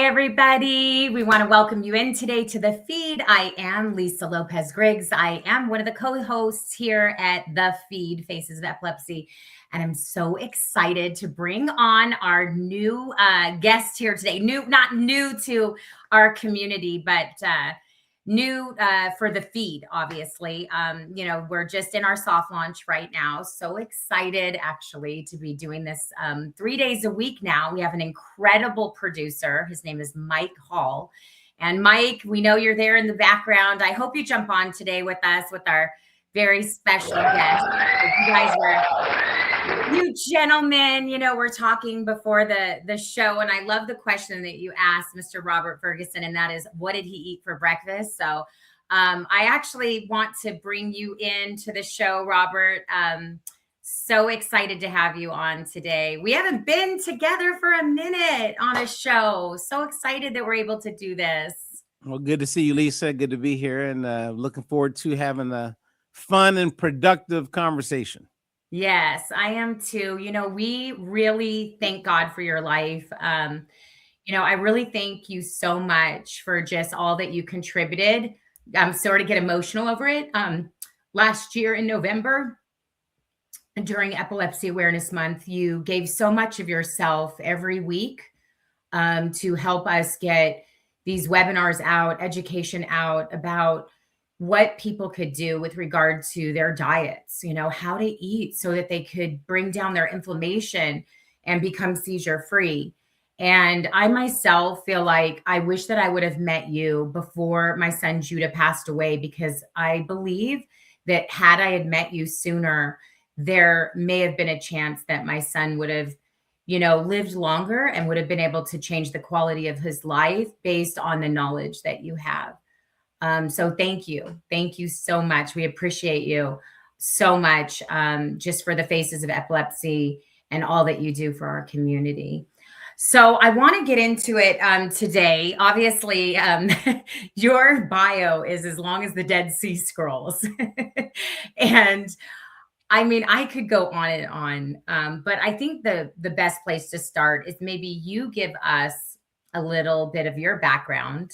everybody. We want to welcome you in today to the feed. I am Lisa Lopez Griggs. I am one of the co-hosts here at the Feed Faces of Epilepsy. And I'm so excited to bring on our new guest here today. Not new to our community, but new for the feed, obviously. We're just in our soft launch right now. So excited actually to be doing this 3 days a week now. We have an incredible producer. His name is Mike Hall. And Mike, we know you're there in the background. I hope you jump on today with us with our very special guest. You guys you gentlemen, we're talking before the show, and I love the question that you asked Mr. Robert Ferguson, and that is, what did he eat for breakfast? So I actually want to bring you into the show, Robert. So excited to have you on today. We haven't been together for a minute on a show. So excited that we're able to do this. Well, good to see you, Lisa. Good to be here, and looking forward to having a fun and productive conversation. Yes, I am too. We really thank God for your life. I really thank you so much for just all that you contributed. I'm sorry to get emotional over it. Last year in November, during Epilepsy Awareness Month, you gave so much of yourself every week to help us get these webinars out, education out about what people could do with regard to their diets, how to eat so that they could bring down their inflammation and become seizure free. And I myself feel like I wish that I would have met you before my son Judah passed away, because I believe that had I had met you sooner, there may have been a chance that my son would have, lived longer and would have been able to change the quality of his life based on the knowledge that you have. So thank you. Thank you so much. We appreciate you so much, just for the Faces of Epilepsy and all that you do for our community. So I want to get into it today. Obviously, your bio is as long as the Dead Sea Scrolls. And I mean, I could go on and on, but I think the best place to start is maybe you give us a little bit of your background,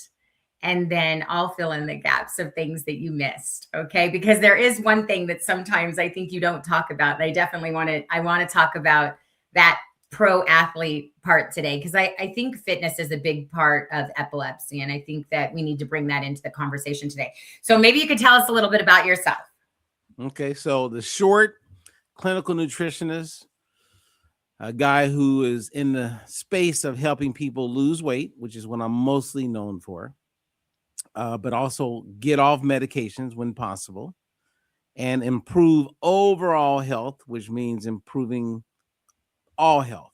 and then I'll fill in the gaps of things that you missed. Okay. Because there is one thing that sometimes I think you don't talk about. And I want to talk about that pro athlete part today, because I think fitness is a big part of epilepsy. And I think that we need to bring that into the conversation today. So maybe you could tell us a little bit about yourself. Okay. So the short clinical nutritionist, a guy who is in the space of helping people lose weight, which is what I'm mostly known for. But also get off medications when possible and improve overall health, which means improving all health.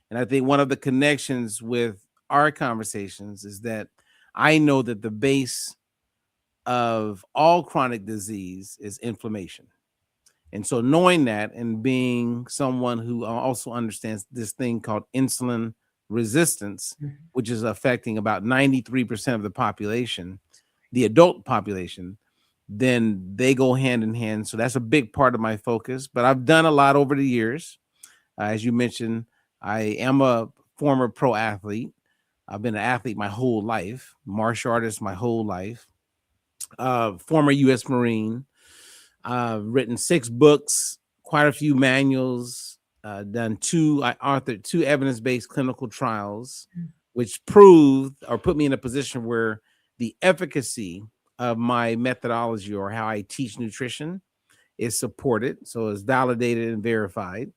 And I think one of the connections with our conversations is that I know that the base of all chronic disease is inflammation. And so knowing that, and being someone who also understands this thing called insulin resistance, which is affecting about 93% of the population, the adult population, then they go hand in hand. So that's a big part of my focus. But I've done a lot over the years. As you mentioned, I am a former pro athlete. I've been an athlete my whole life, martial artist my whole life, former U.S. Marine, written 6 books, quite a few manuals, I authored 2 evidence-based clinical trials, which proved or put me in a position where the efficacy of my methodology, or how I teach nutrition, is supported. So it's validated and verified.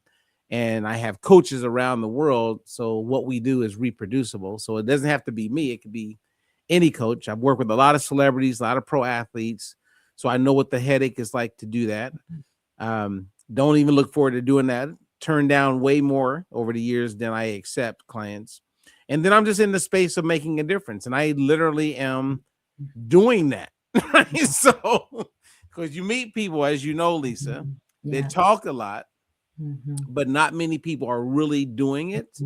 And I have coaches around the world. So what we do is reproducible. So it doesn't have to be me. It could be any coach. I've worked with a lot of celebrities, a lot of pro athletes. So I know what the headache is like to do that. Don't even look forward to doing that. Turn down way more over the years than I accept clients. And then I'm just in the space of making a difference. And I literally am doing that. Right? So, because you meet people, as you know, Lisa, they talk a lot, but not many people are really doing it.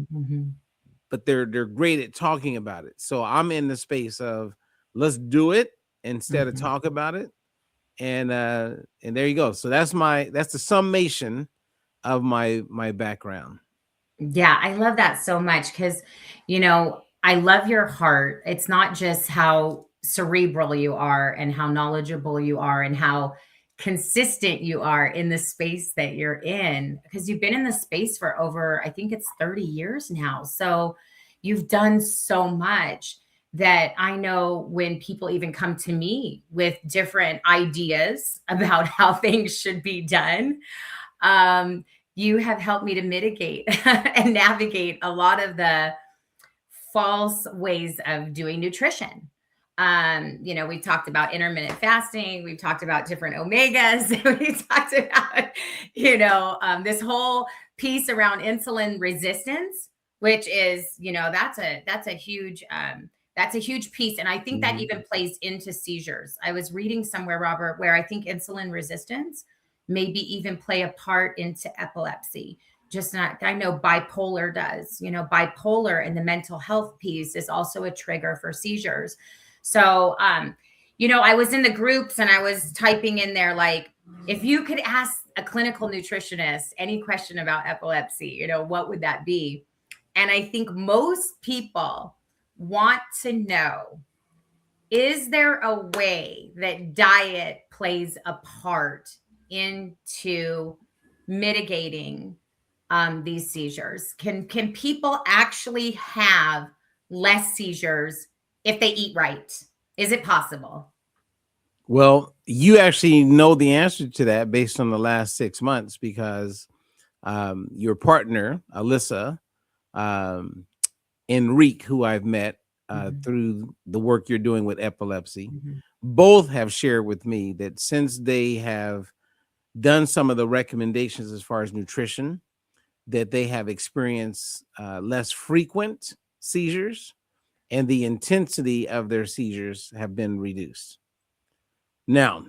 But they're great at talking about it. So I'm in the space of let's do it instead of talk about it. And there you go. So that's the summation of my background. Yeah, I love that so much, because I love your heart. It's not just how cerebral you are and how knowledgeable you are and how consistent you are in the space that you're in, because you've been in the space for over, I think it's 30 years now. So you've done so much that I know when people even come to me with different ideas about how things should be done, um, you have helped me to mitigate and navigate a lot of the false ways of doing nutrition. We've talked about intermittent fasting, we've talked about different omegas, we've talked about, this whole piece around insulin resistance, which is, that's a huge piece. And I think that Mhm. even plays into seizures. I was reading somewhere, Robert, where I think insulin resistance maybe even play a part into epilepsy. Just not, I know bipolar does, bipolar and the mental health piece is also a trigger for seizures. So, I was in the groups and I was typing in there, like, if you could ask a clinical nutritionist any question about epilepsy, what would that be? And I think most people want to know, is there a way that diet plays a part into mitigating these seizures? Can people actually have less seizures if they eat right? Is it possible? Well, you actually know the answer to that based on the last 6 months because your partner, Alyssa, um, Enrique, who I've met Mhm, through the work you're doing with epilepsy, mhm, both have shared with me that since they have done some of the recommendations as far as nutrition, that they have experienced less frequent seizures and the intensity of their seizures have been reduced. Now,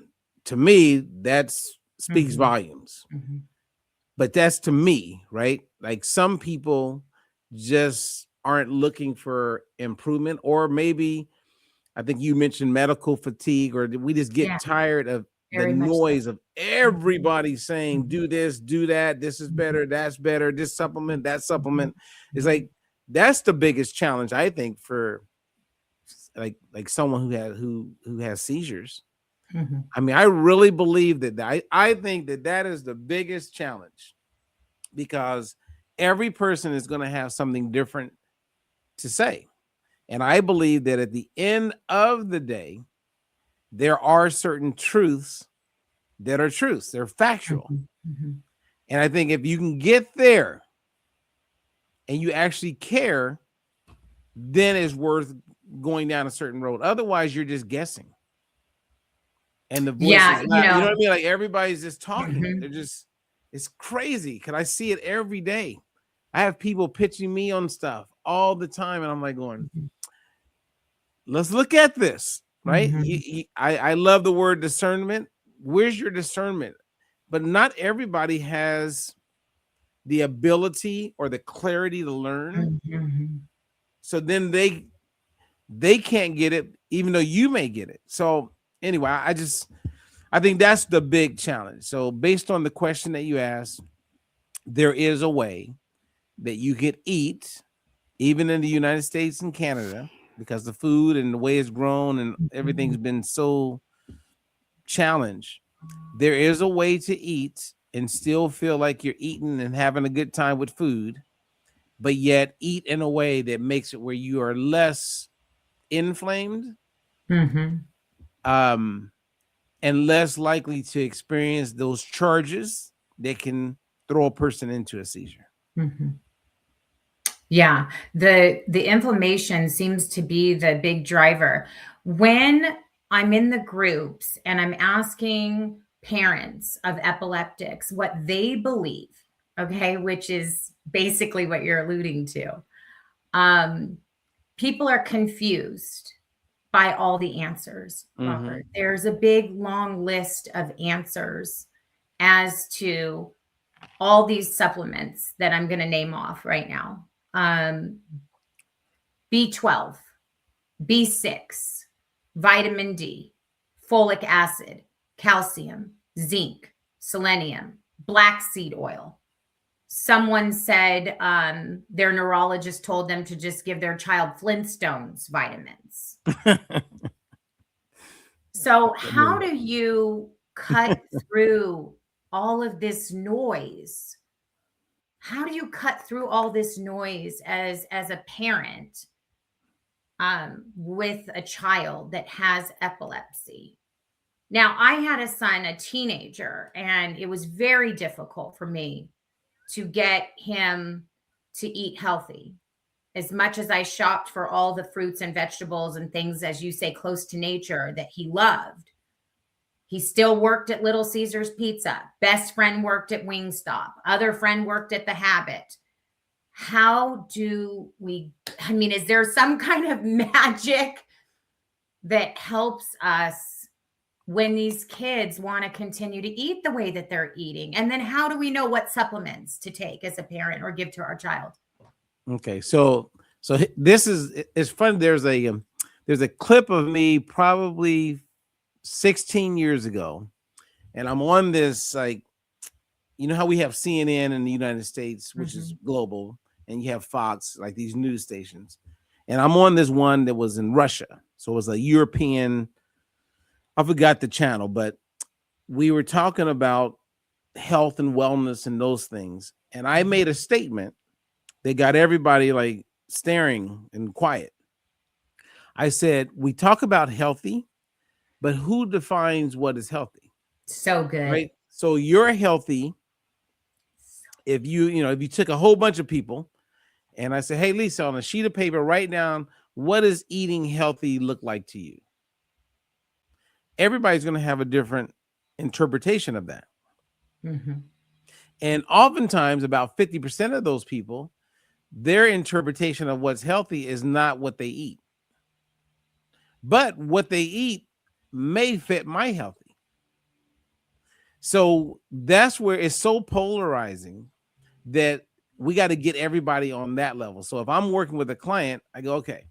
to me, that speaks mhm, volumes, mhm. but that's to me, right? Like some people just aren't looking for improvement, or maybe I think you mentioned medical fatigue, or we just get Yeah, tired of the very much so. noise of Mhm, everybody saying, mhm, do this, do that, this is mhm, better, that's better, this supplement, that mhm, supplement. It's mhm, like that's the biggest challenge, I think, for like someone who has seizures. mhm. I mean, I really believe that I think that that is the biggest challenge because every person is going to have something different to say. And I believe that at the end of the day, there are certain truths that are truths, they're factual. Mhm, mhm, And I think if you can get there and you actually care, then it's worth going down a certain road. Otherwise, you're just guessing. And the voice yeah, is not, you know what I mean? Like everybody's just talking. They're mhm, just, it's crazy because I see it every day. I have people pitching me on stuff all the time, and I'm like going, mhm, let's look at this, right? mhm, I love the word discernment. Where's your discernment? But not everybody has the ability or the clarity to learn. mhm, mhm. So then they can't get it, even though you may get it. So anyway, I think that's the big challenge. So based on the question that you asked, there is a way that you could eat, even in the United States and Canada, because the food and the way it's grown and everything's Mhm, been so challenged. There is a way to eat and still feel like you're eating and having a good time with food, but yet eat in a way that makes it where you are less inflamed, mhm, um, and less likely to experience those charges that can throw a person into a seizure. mhm. Yeah, the inflammation seems to be the big driver. When I'm in the groups and I'm asking parents of epileptics what they believe, okay, which is basically what you're alluding to, um, people are confused by all the answers, Mm-hmm. Robert. There's a big long list of answers as to all these supplements that I'm going to name off right now. B12, B6, vitamin D, folic acid, calcium, zinc, selenium, black seed oil. someone said their neurologist told them to just give their child Flintstones vitamins. So how do you cut through all of this noise? How do you cut through all this noise as a parent with a child that has epilepsy? Now, I had a son, a teenager, and it was very difficult for me to get him to eat healthy. As much as I shopped for all the fruits and vegetables and things, as you say, close to nature that he loved, he still worked at Little Caesars Pizza. Best friend worked at Wingstop. Other friend worked at The Habit. How do we, I mean, is there some kind of magic that helps us when these kids want to continue to eat the way that they're eating? And then how do we know what supplements to take as a parent or give to our child? Okay, so this is, it's fun. There's a clip of me probably 16 years ago, and I'm on this, like, you know how we have CNN in the United States, which is global, and you have Fox, like these news stations, and I'm on this one that was in Russia. So it was a European, I forgot the channel, but we were talking about health and wellness and those things. And I made a statement that got everybody like staring and quiet. I said, we talk about healthy, but who defines what is healthy? So good. Right? So you're healthy if you took a whole bunch of people and I said, hey, Lisa, on a sheet of paper, write down, what does eating healthy look like to you? Everybody's going to have a different interpretation of that. And oftentimes about 50% of those people, their interpretation of what's healthy is not what they eat. But what they eat may fit my healthy. So that's where it's so polarizing that we got to get everybody on that level. So if I'm working with a client, I go, okay,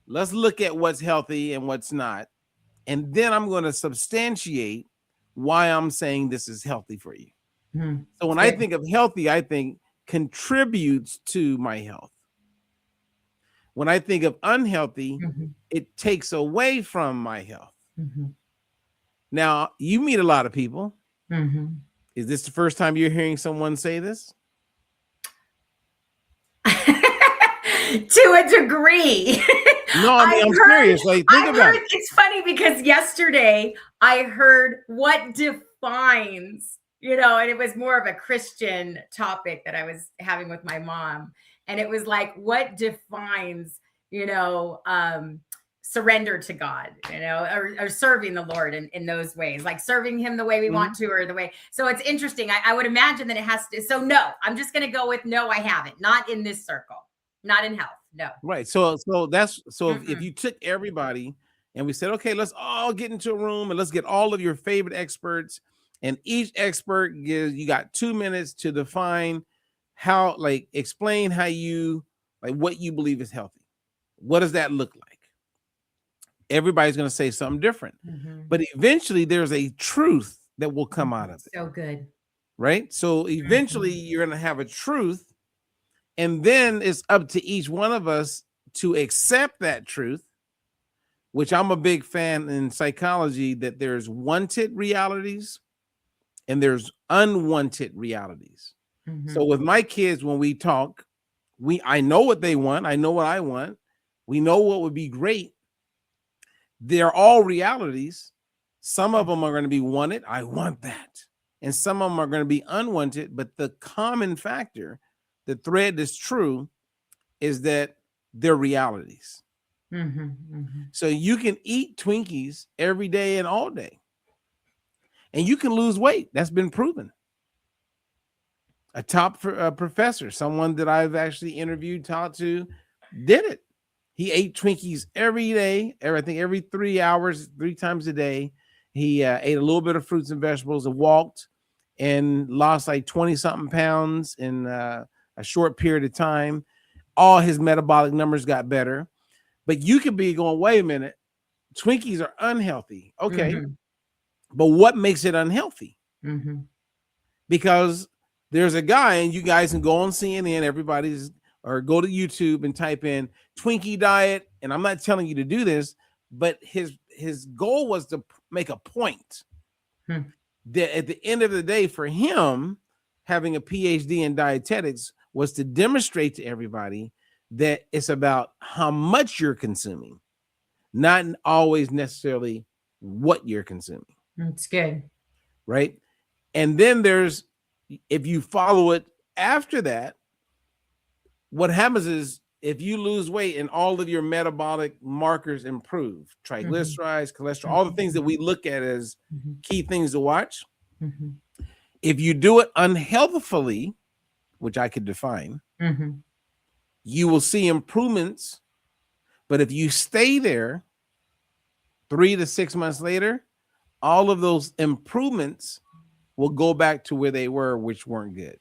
let's look at what's healthy and what's not. And then I'm going to substantiate why I'm saying this is healthy for you. So when I think of healthy, I think contributes to my health. When I think of unhealthy, it takes away from my health. Now, you meet a lot of people. Is this the first time you're hearing someone say this? To a degree. No, I mean, I'm serious. Like, think about it. It's funny because yesterday I heard what defines, and it was more of a Christian topic that I was having with my mom. And it was like, what defines, surrender to God, or serving the Lord in those ways, like serving him the way we want to, or the way. So it's interesting. I would imagine that it has to. So no, I'm just going to go with no, I haven't. Not in this circle. Not in health. No. Right. So if you took everybody and we said, okay, let's all get into a room and let's get all of your favorite experts, and each expert you got 2 minutes to define how, like, explain how you, like, what you believe is healthy. What does that look like? Everybody's going to say something different, but eventually there's a truth that will come out of it. So good. Right. So eventually you're going to have a truth. And then it's up to each one of us to accept that truth, which I'm a big fan in psychology, that there's wanted realities and there's unwanted realities. So with my kids, when we talk, I know what they want. I know what I want. We know what would be great. They're all realities. Some of them are going to be wanted. I want that. And some of them are going to be unwanted. But the common factor, the thread that's true, is that they're realities. So you can eat Twinkies every day and all day, and you can lose weight. That's been proven. A top professor, someone that I've actually interviewed, talked to, did it. He ate Twinkies every day, I think every 3 hours, 3 times a day. He ate a little bit of fruits and vegetables and walked and lost like 20-something pounds in a short period of time. All his metabolic numbers got better. But you could be going, wait a minute, Twinkies are unhealthy. Okay. But what makes it unhealthy? Because There's a guy, and you guys can go on CNN, everybody's, or go to YouTube and type in Twinkie diet. And I'm not telling you to do this, but his goal was to make a point that at the end of the day, for him, having a PhD in dietetics was to demonstrate to everybody that it's about how much you're consuming, not always necessarily what you're consuming. That's good. Right. And then there's, if you follow it after that, what happens is if you lose weight and all of your metabolic markers improve, triglycerides, cholesterol, all the things that we look at as key things to watch. If you do it unhealthfully, which I could define, you will see improvements. But if you stay there 3 to 6 months later, all of those improvements will go back to where they were, which weren't good.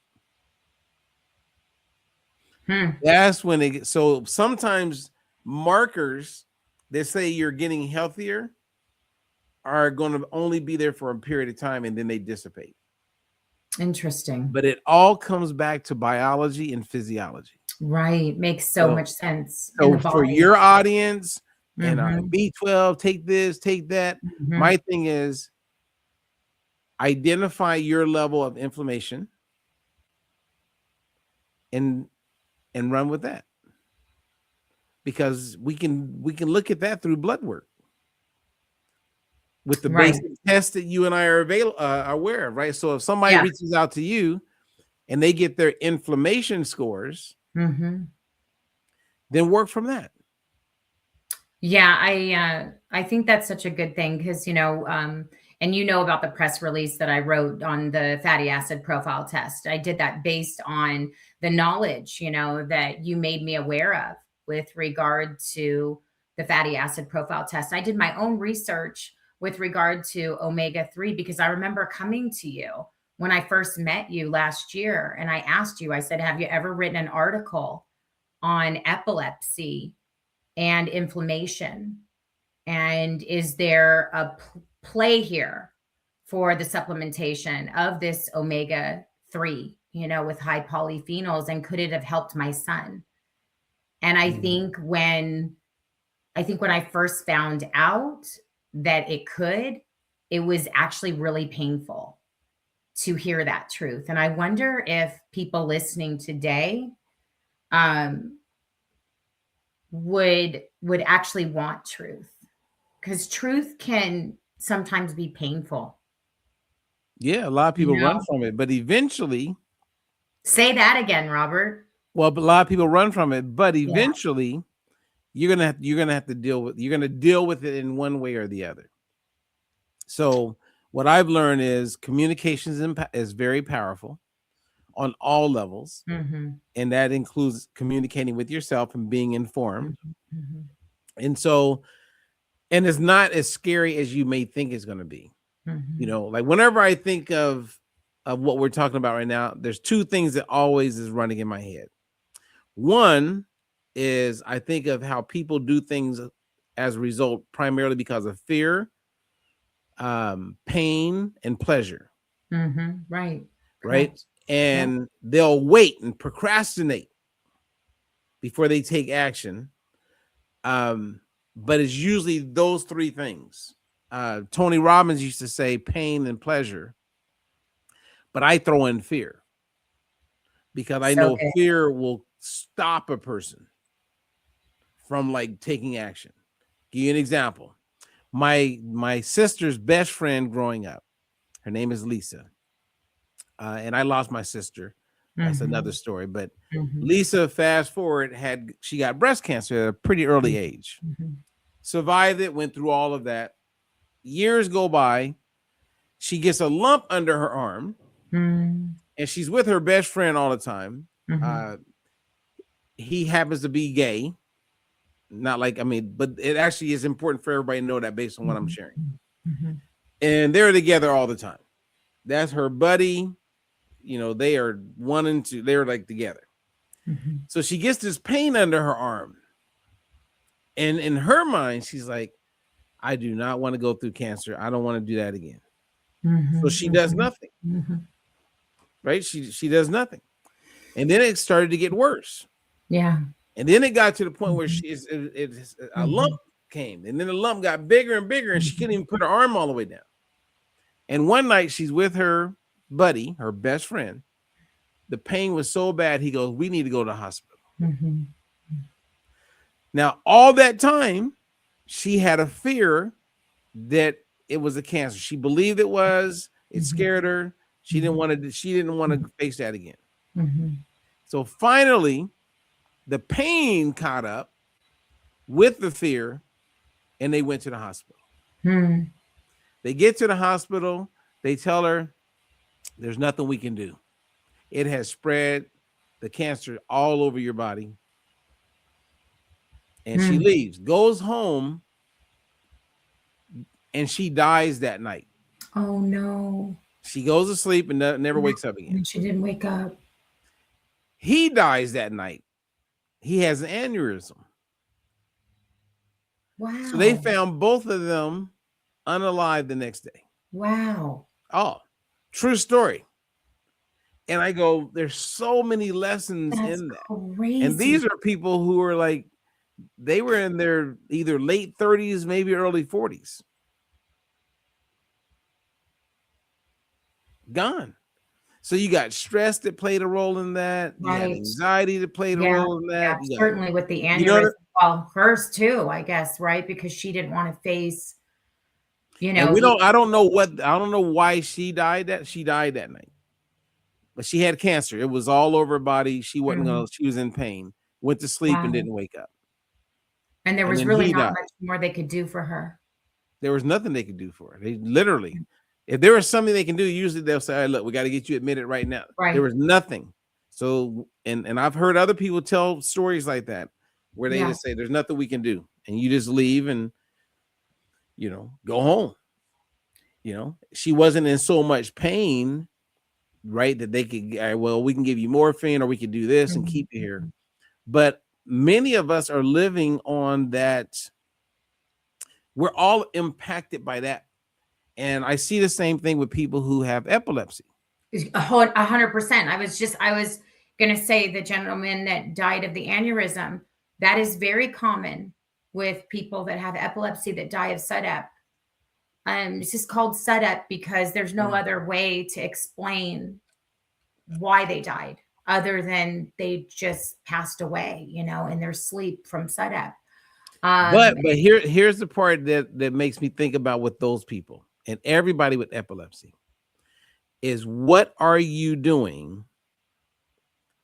That's when they get, so sometimes markers that say you're getting healthier are going to only be there for a period of time and then they dissipate. Interesting. But it all comes back to biology and physiology. Right. Makes so much sense. So for your audience and B12, take this, take that. My thing is identify your level of inflammation and run with that, because we can look at that through blood work with the basic tests that you and I are aware of, right? So if somebody reaches out to you and they get their inflammation scores, then work from that. Yeah, I think that's such a good thing because, and you know about the press release that I wrote on the fatty acid profile test. I did that based on the knowledge, that you made me aware of with regard to the fatty acid profile test. I did my own research with regard to omega-3 because I remember coming to you when I first met you last year. And I asked you, I said, have you ever written an article on epilepsy and inflammation? And is there a play here for the supplementation of this omega-3, with high polyphenols? And could it have helped my son? And I think when I first found out that it could, it was actually really painful to hear that truth. And I wonder if people listening today would actually want truth, because truth can sometimes be painful. Yeah, a lot of people run from it, but eventually. Say that again, Robert. Well, but a lot of people run from it, but eventually you're gonna have to deal with it in one way or the other. So what I've learned is communication is very powerful on all levels, and that includes communicating with yourself and being informed. And so, and it's not as scary as you may think it's going to be. Like whenever I think of what we're talking about right now, there's two things that always is running in my head. One is I think of how people do things as a result, primarily because of fear, pain, and pleasure. Right. And they'll wait and procrastinate before they take action. But it's usually those three things. Tony Robbins used to say pain and pleasure, but I throw in fear because I know fear will stop a person from taking action. Give you an example. My sister's best friend growing up, her name is Lisa. And I lost my sister. That's another story. But Lisa, fast forward, she got breast cancer at a pretty early age. Survived it, went through all of that. Years go by. She gets a lump under her arm. And she's with her best friend all the time. He happens to be gay. But it actually is important for everybody to know that based on what I'm sharing. And they're together all the time. That's her buddy. They are one and two. They're together. So she gets this pain under her arm. And in her mind, she's like, I do not want to go through cancer. I don't want to do that again. So she does nothing. right? She does nothing. And then it started to get worse. Yeah. And then it got to the point where a lump Mhm. came, and then the lump got bigger and bigger, and she couldn't Mhm. even put her arm all the way down. And one night she's with her buddy, her best friend. The pain was so bad, he goes, "We need to go to the hospital." Mhm. Now, all that time, she had a fear that it was a cancer. She believed it was. It Mhm. scared her. She didn't want to. She didn't want to face that again. Mhm. So finally, the pain caught up with the fear, and they went to the hospital. Mhm. They get to the hospital. They tell her, "There's nothing we can do. It has spread the cancer all over your body." And she Mhm. leaves, goes home, and she dies that night. Oh no. She goes to sleep and never wakes up again. And she didn't wake up. He dies that night. He has an aneurysm. So they Wow. found both of them unalive the next day. Wow. Oh, true story. And I go, there's so many lessons That's in that. And crazy. these are people who are like, they were in their either late 30s, maybe early 40s. Gone. So you got stress that played a role in that. You had Right. anxiety that played a Yeah. role in Yeah. that. You got, Certainly with the you know, aneurysm. Well, hers too, I guess, right? Because she didn't want to face, and the I don't know why she died that night. But she had cancer. It was all over her body. She wasn't Mhm. gonna, she was in pain, went to sleep and Wow. didn't wake up. And there And was then really he not died. much more they could do for her. There was nothing they could do for her. They literally, if there was something they can do, usually they'll say, "Hey, look, we got to get you admitted right now." There Right. was nothing. So, and I've heard other people tell stories like that where they Yeah. just say, "There's nothing we can do," and you just leave and go home. She wasn't in so much pain, right, that they could, "All right, well, we can give you morphine or we could do this and Mhm. keep you here." But many of us are living on that. We're all impacted by that. And I see the same thing with people who have epilepsy. 100%. I was gonna say the gentleman that died of the aneurysm, that is very common with people that have epilepsy that die of SUDEP. It's just called SUDEP because there's no Mm. other way to explain why they died other than they just passed away, in their sleep from SUDEP. But Um, here's the part that makes me think about with those people and everybody with epilepsy is, what are you doing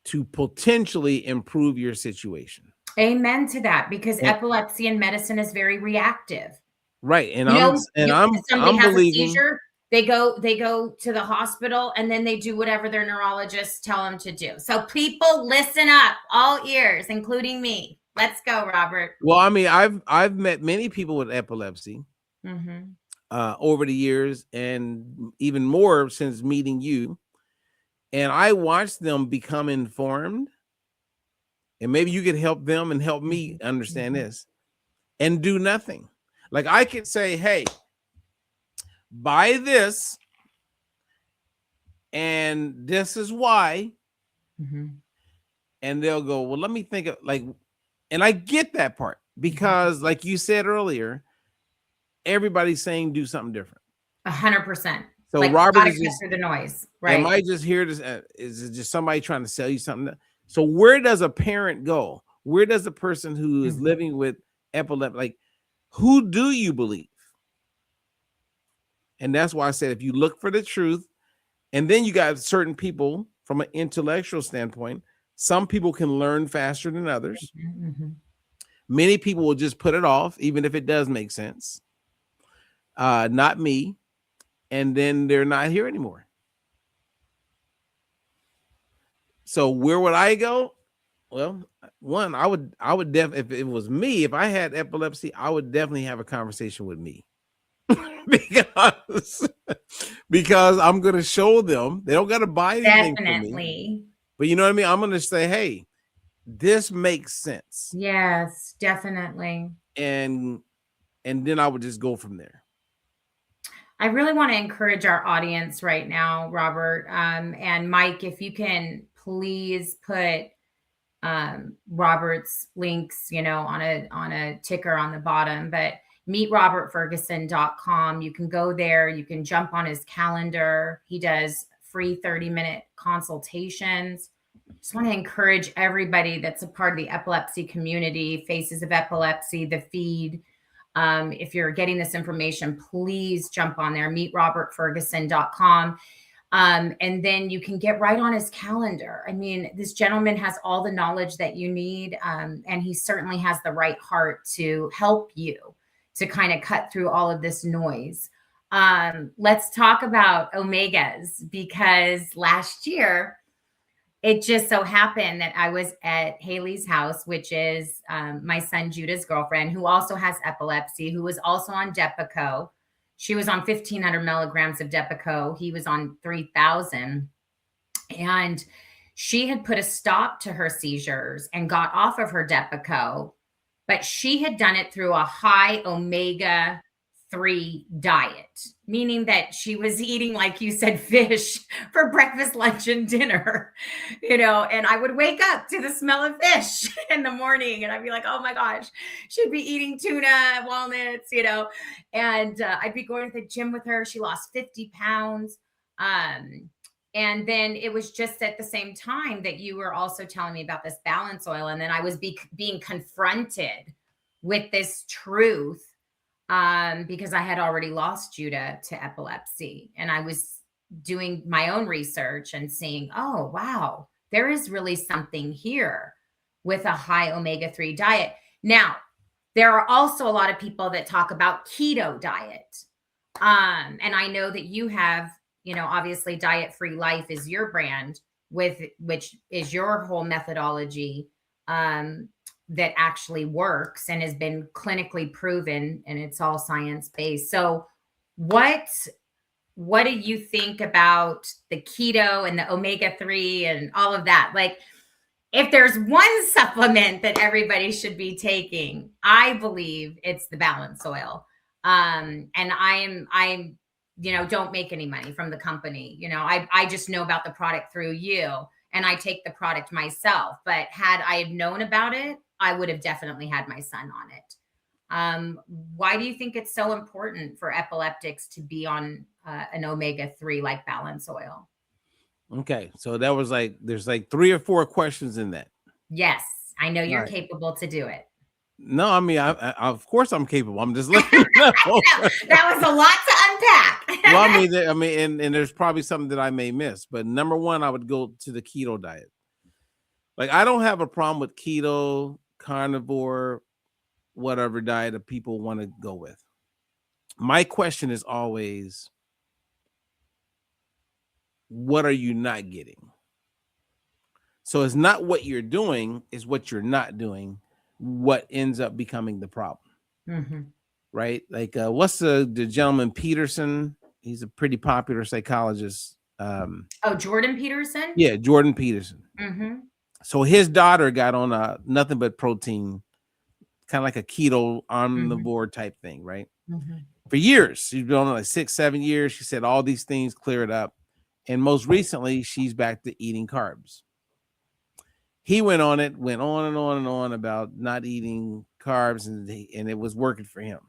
to potentially improve your situation? Amen to that because And epilepsy in medicine is very reactive. right, and You know, if somebody I'm has a believing. seizure, they go to the hospital and then they do whatever their neurologists tell them to do. So people listen up, all ears, including me. Let's go, Robert. Well, I mean, I've met many people with epilepsy Mhm. over the years, and even more since meeting you. And I watched them become informed, and maybe you could help them and help me Mhm. understand Mhm. this, and do nothing. Like I could say, "Hey, buy this, and this is why," Mhm. and they'll go, "Well, let me think of like," and I get that part Mhm. because, like you said earlier, everybody's saying do something different. 100%. So Like, Robert gotta is cut just, through the noise, am right? I just here to, is it just somebody trying to sell you something? So where does a parent go? Where does a person who is Mhm. living with epilepsy, like, who do you believe? And that's why I said, if you look for the truth, and then you got certain people from an intellectual standpoint, some people can learn faster than others. Mhm. Mhm. Many people will just put it off, even if it does make sense. Not me. And then they're not here anymore. So where would I go? Well, one, I would definitely, if it was me, if I had epilepsy, I would definitely have a conversation with me. because because I'm gonna show them, they don't gotta buy anything from me. Definitely. But you know what I mean? I'm gonna say, "Hey, this makes sense." Yes, definitely. And then I would just go from there. I really want to encourage our audience right now, Robert, and Mike, if you can please put Robert's links, on a ticker on the bottom, but meetrobertferguson.com. You can go there, you can jump on his calendar. He does free 30-minute consultations. Just want to encourage everybody that's a part of the epilepsy community, Faces of Epilepsy, the F.E.E.D. If you're getting this information, please jump on there, meetrobertferguson.com. And then you can get right on his calendar. I mean, this gentleman has all the knowledge that you need, and he certainly has the right heart to help you to kind of cut through all of this noise. Let's talk about omegas, because last year, it just so happened that I was at Haley's house, which is my son Judah's girlfriend, who also has epilepsy, who was also on Depakote. She was on 1,500 milligrams of Depakote. He was on 3,000. And she had put a stop to her seizures and got off of her Depakote, but she had done it through a high omega-3 diet, meaning that she was eating, like you said, fish for breakfast, lunch, and dinner, and I would wake up to the smell of fish in the morning, and I'd be like, oh my gosh, she'd be eating tuna, walnuts, and I'd be going to the gym with her. She lost 50 pounds. And then it was just at the same time that you were also telling me about this balance oil. And then I was being confronted with this truth because I had already lost Judah to epilepsy. And I was doing my own research and seeing, oh, wow, there is really something here with a high omega-3 diet. Now, there are also a lot of people that talk about keto diet. And I know that you have, obviously Diet-Free Life is your brand, which is your whole methodology that actually works and has been clinically proven, and it's all science-based. So what do you think about the keto and the omega-3 and all of that? Like, if there's one supplement that everybody should be taking, I believe it's the balance oil. And I'm don't make any money from the company. I just know about the product through you, and I take the product myself. But had I had known about it, I would have definitely had my son on it. Why do you think it's so important for epileptics to be on an omega-3 like balance oil? Okay, so that was there's 3 or 4 questions in that. Yes, I know you're Right. capable to do it. No, I mean, I of course I'm capable. I'm just letting you know. That was a lot to unpack. Well, I mean, and there's probably something that I may miss. But number one, I would go to the keto diet. Like, I don't have a problem with keto, carnivore, whatever diet that people want to go with. My question is always, what are you not getting? So it's not what you're doing, it's what you're not doing, what ends up becoming the problem. Mm-hmm. Right? Like, what's the gentleman Peterson? He's a pretty popular psychologist. Jordan Peterson? Yeah, Jordan Peterson. Mm-hmm. So his daughter got on nothing but protein, kind of like a keto omnivore type thing, right? Mm-hmm. For years. She's been on 6-7 years. She said all these things cleared up. And most recently, she's back to eating carbs. He went on and on about not eating carbs, and it was working for him.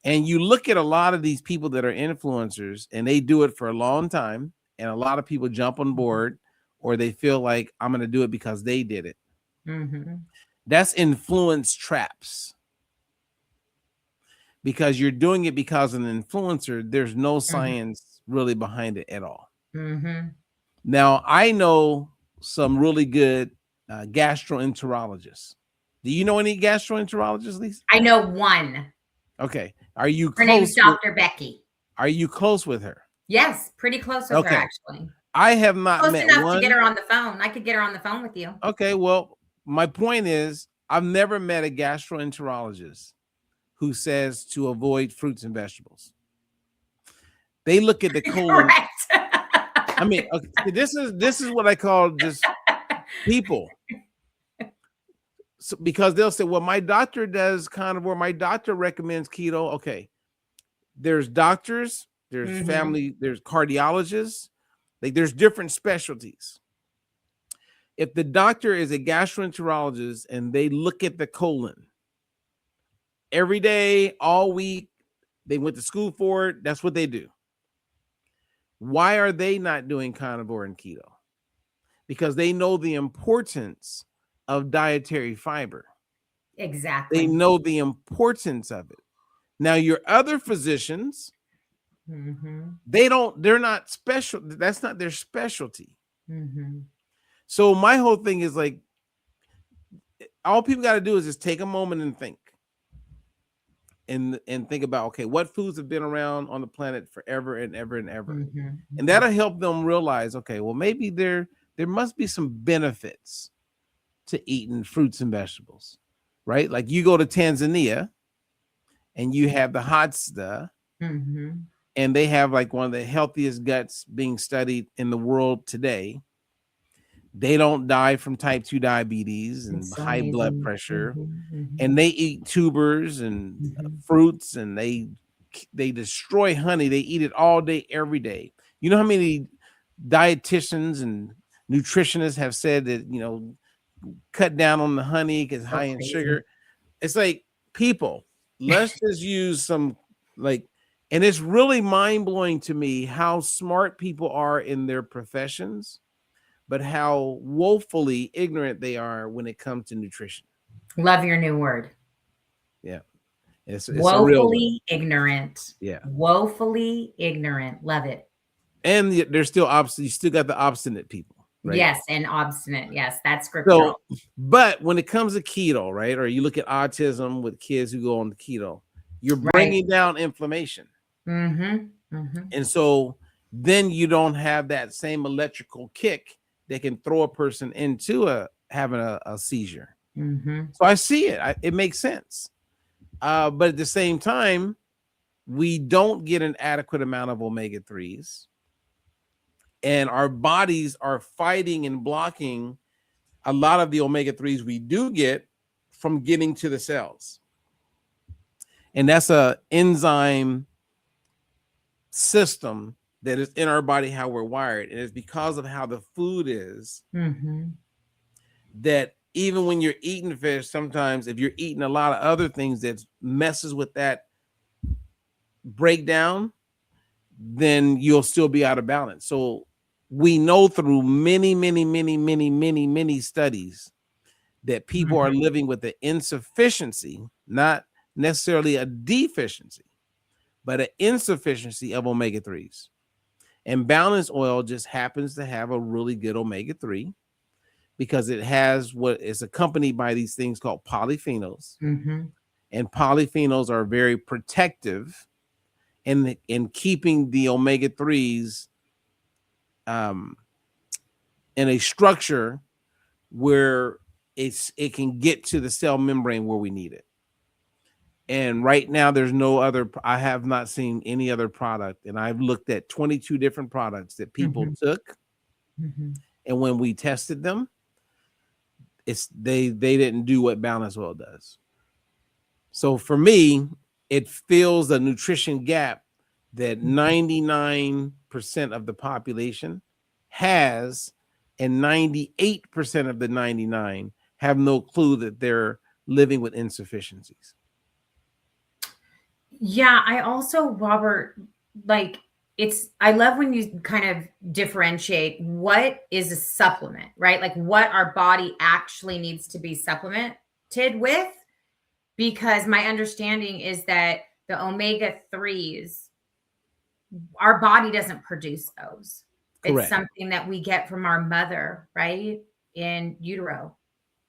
And you look at a lot of these people that are influencers, and they do it for a long time, and a lot of people jump on board, or they feel like, I'm going to do it because they did it. Mm-hmm. That's influence traps. Because you're doing it because of an influencer, there's no science really behind it at all. Mm-hmm. Now, I know some really good gastroenterologists. Do you know any gastroenterologists, Lisa? I know one. Okay. Are you Her close? name's Dr. Becky. Are you close with her? Yes, pretty close with her, actually. I have not close met enough one. to get her on the phone. I could get her on the phone with you. Okay, well, my point is, I've never met a gastroenterologist who says to avoid fruits and vegetables. They look at the colon. I mean, okay, this is what I call just people. So, because they'll say, well, my doctor does carnivore, my doctor recommends keto. Okay. there's doctors, there's Mhm. family, there's cardiologists, like there's different specialties. If the doctor is a gastroenterologist and they look at the colon every day, all week, they went to school for it, that's what they do. Why are they not doing carnivore and keto? Because they know the importance of dietary fiber. They Exactly. know the importance of it. Now, your other physicians, Mhm. they're not special. That's not their specialty. Mhm. So my whole thing is like, all people got to do is just take a moment and think. And think about, okay, what foods have been around on the planet forever and ever and ever. Mhm. And that'll help them realize, okay, well, maybe there must be some benefits to eating fruits and vegetables, right? Like you go to Tanzania and you have the Hadza, Mhm. and they have like one of the healthiest guts being studied in the world today. They don't die from type 2 diabetes and It's so high blood amazing. pressure, Mhm. Mhm. and they eat tubers and Mhm. fruits, and they destroy honey. They eat it all day, every day. You know how many dietitians and nutritionists have said that, cut down on the honey because So high in crazy. sugar. It's like, people, let's just use some, like, and it's really mind-blowing to me how smart people are in their professions, but how woefully ignorant they are when it comes to nutrition. Love your new word. Yeah, it's a real one. Woefully ignorant. Yeah, Woefully ignorant. Love it. and there's still obstinate. You still got the obstinate people, right? Yes, and obstinate. Yes, that's So, scriptural. but when it comes to keto, right, or you look at autism with kids who go on the keto, you're Right. bringing down inflammation. Mhm. Mhm. And so then you don't have that same electrical kick that can throw a person into having a seizure. Mhm. So I see it. It makes sense. But at the same time, we don't get an adequate amount of omega 3s, and our bodies are fighting and blocking a lot of the omega 3s we do get from getting to the cells. And that's a enzyme system that is in our body, how we're wired, and it's because of how the food is Mhm. that even when you're eating fish, sometimes if you're eating a lot of other things that messes with that breakdown, then you'll still be out of balance. So we know through many, many, many, many, many, many studies that people are Mhm. living with the insufficiency, not necessarily a deficiency, but an insufficiency of omega 3s. And balanced oil just happens to have a really good omega 3 because it has what is accompanied by these things called polyphenols. Mhm. And polyphenols are very protective in keeping the omega 3s um, in a structure where it can get to the cell membrane where we need it. And right now, there's no other. I have not seen any other product, and I've looked at 22 different products that people Mhm. took, Mhm. and when we tested them, they didn't do what balanced oil does. So for me, it fills a nutrition gap that Mhm. 99% of the population has, and 98% of the 99 have no clue that they're living with insufficiencies. Yeah, I also, Robert, like I love when you kind of differentiate what is a supplement, right? Like what our body actually needs to be supplemented with, because my understanding is that the omega 3s, our body doesn't produce those. It's Correct. something that we get from our mother, right? In utero.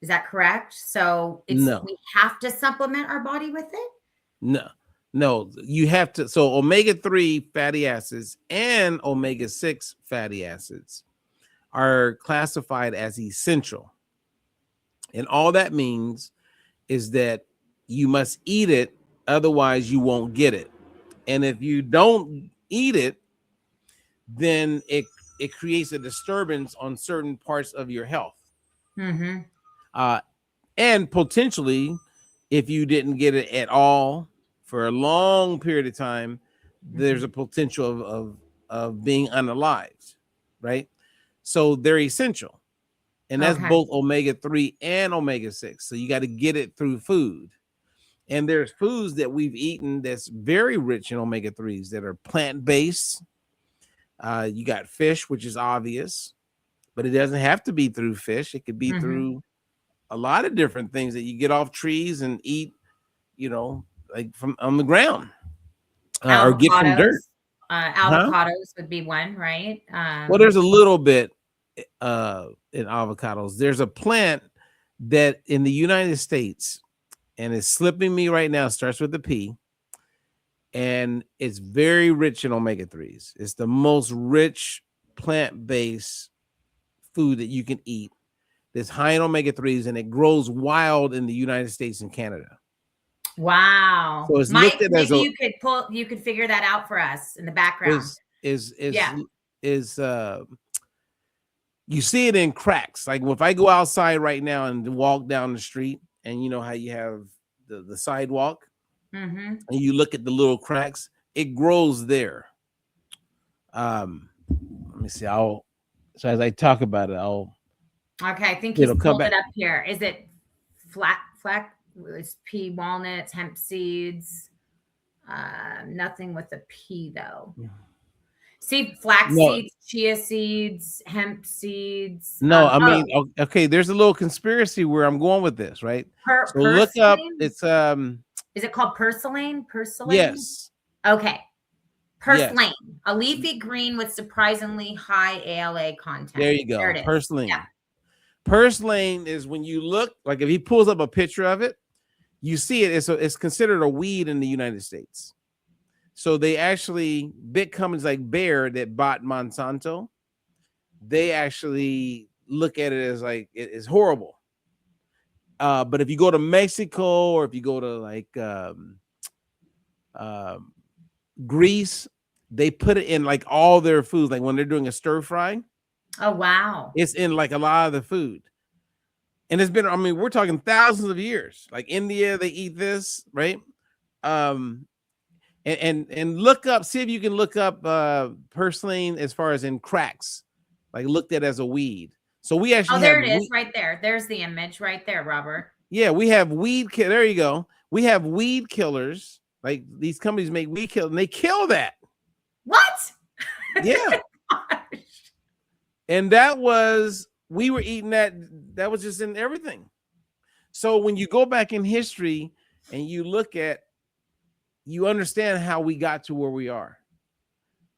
Is that correct? So No, we have to supplement our body with it? no, no. You have to. So omega 3 fatty acids and omega 6 fatty acids are classified as essential. And all that means is that you must eat it, otherwise you won't get it. And if you don't eat it, then it creates a disturbance on certain parts of your health. Mhm. Uh, and potentially, if you didn't get it at all for a long period of time, there's a potential of being unalived, right? So they're essential, and that's Okay. both omega-3 and omega-6. So you got to get it through food. And there's foods that we've eaten that's very rich in omega-3s that are plant-based. You got fish, which is obvious, but it doesn't have to be through fish. It could be through a lot of different things that you get off trees and eat, like from on the ground, or get from dirt. Avocados. Huh? Avocados would be one, right? Well, there's a little bit in avocados. There's a plant that in the United States, and it's slipping me right now, starts with a P, and it's very rich in omega-3s. It's the most rich plant-based food that you can eat. That's high in omega-3s, and it grows wild in the United States and Canada. Wow. So it's Mike, looked at as maybe you could figure that out for us in the background. Is you see it in cracks. Like if I go outside right now and walk down the street, and you know how you have the sidewalk, and you look at the little cracks, it grows there. Let me see. So as I talk about it, Okay, I think he's pulled it up here. Is it flat? It's pea, walnuts, hemp seeds. Nothing with a P though. See, flax seeds, chia seeds, hemp seeds. No, I mean, okay, there's a little conspiracy where I'm going with this, right? So look up, it's is it called purslane? Yes. Okay. Purslane, a leafy green with surprisingly high ALA content. There you go. There it is. Purslane. Yeah. Purslane is when you look, like if he pulls up a picture of it, you see it. It's considered a weed in the United States. So they actually, big companies like Bayer that bought Monsanto, they actually look at it as like it's horrible. But if you go to Mexico, or if you go to like Greece, they put it in like all their foods. Like when they're doing a stir fry. Oh, wow. It's in like a lot of the food. And it's been, I mean, we're talking thousands of years. Like India, they eat this, right? And look up, see if you can look up purslane as far as in cracks, like looked at as a weed. So we actually there it is right there. There's the image right there, Robert. Yeah, we have weed. There you go. We have weed killers. Like these companies make weed kill, and they kill that. What? Yeah. And that was, we were eating that. That was just in everything. So when you go back in history and you look at, you understand how we got to where we are.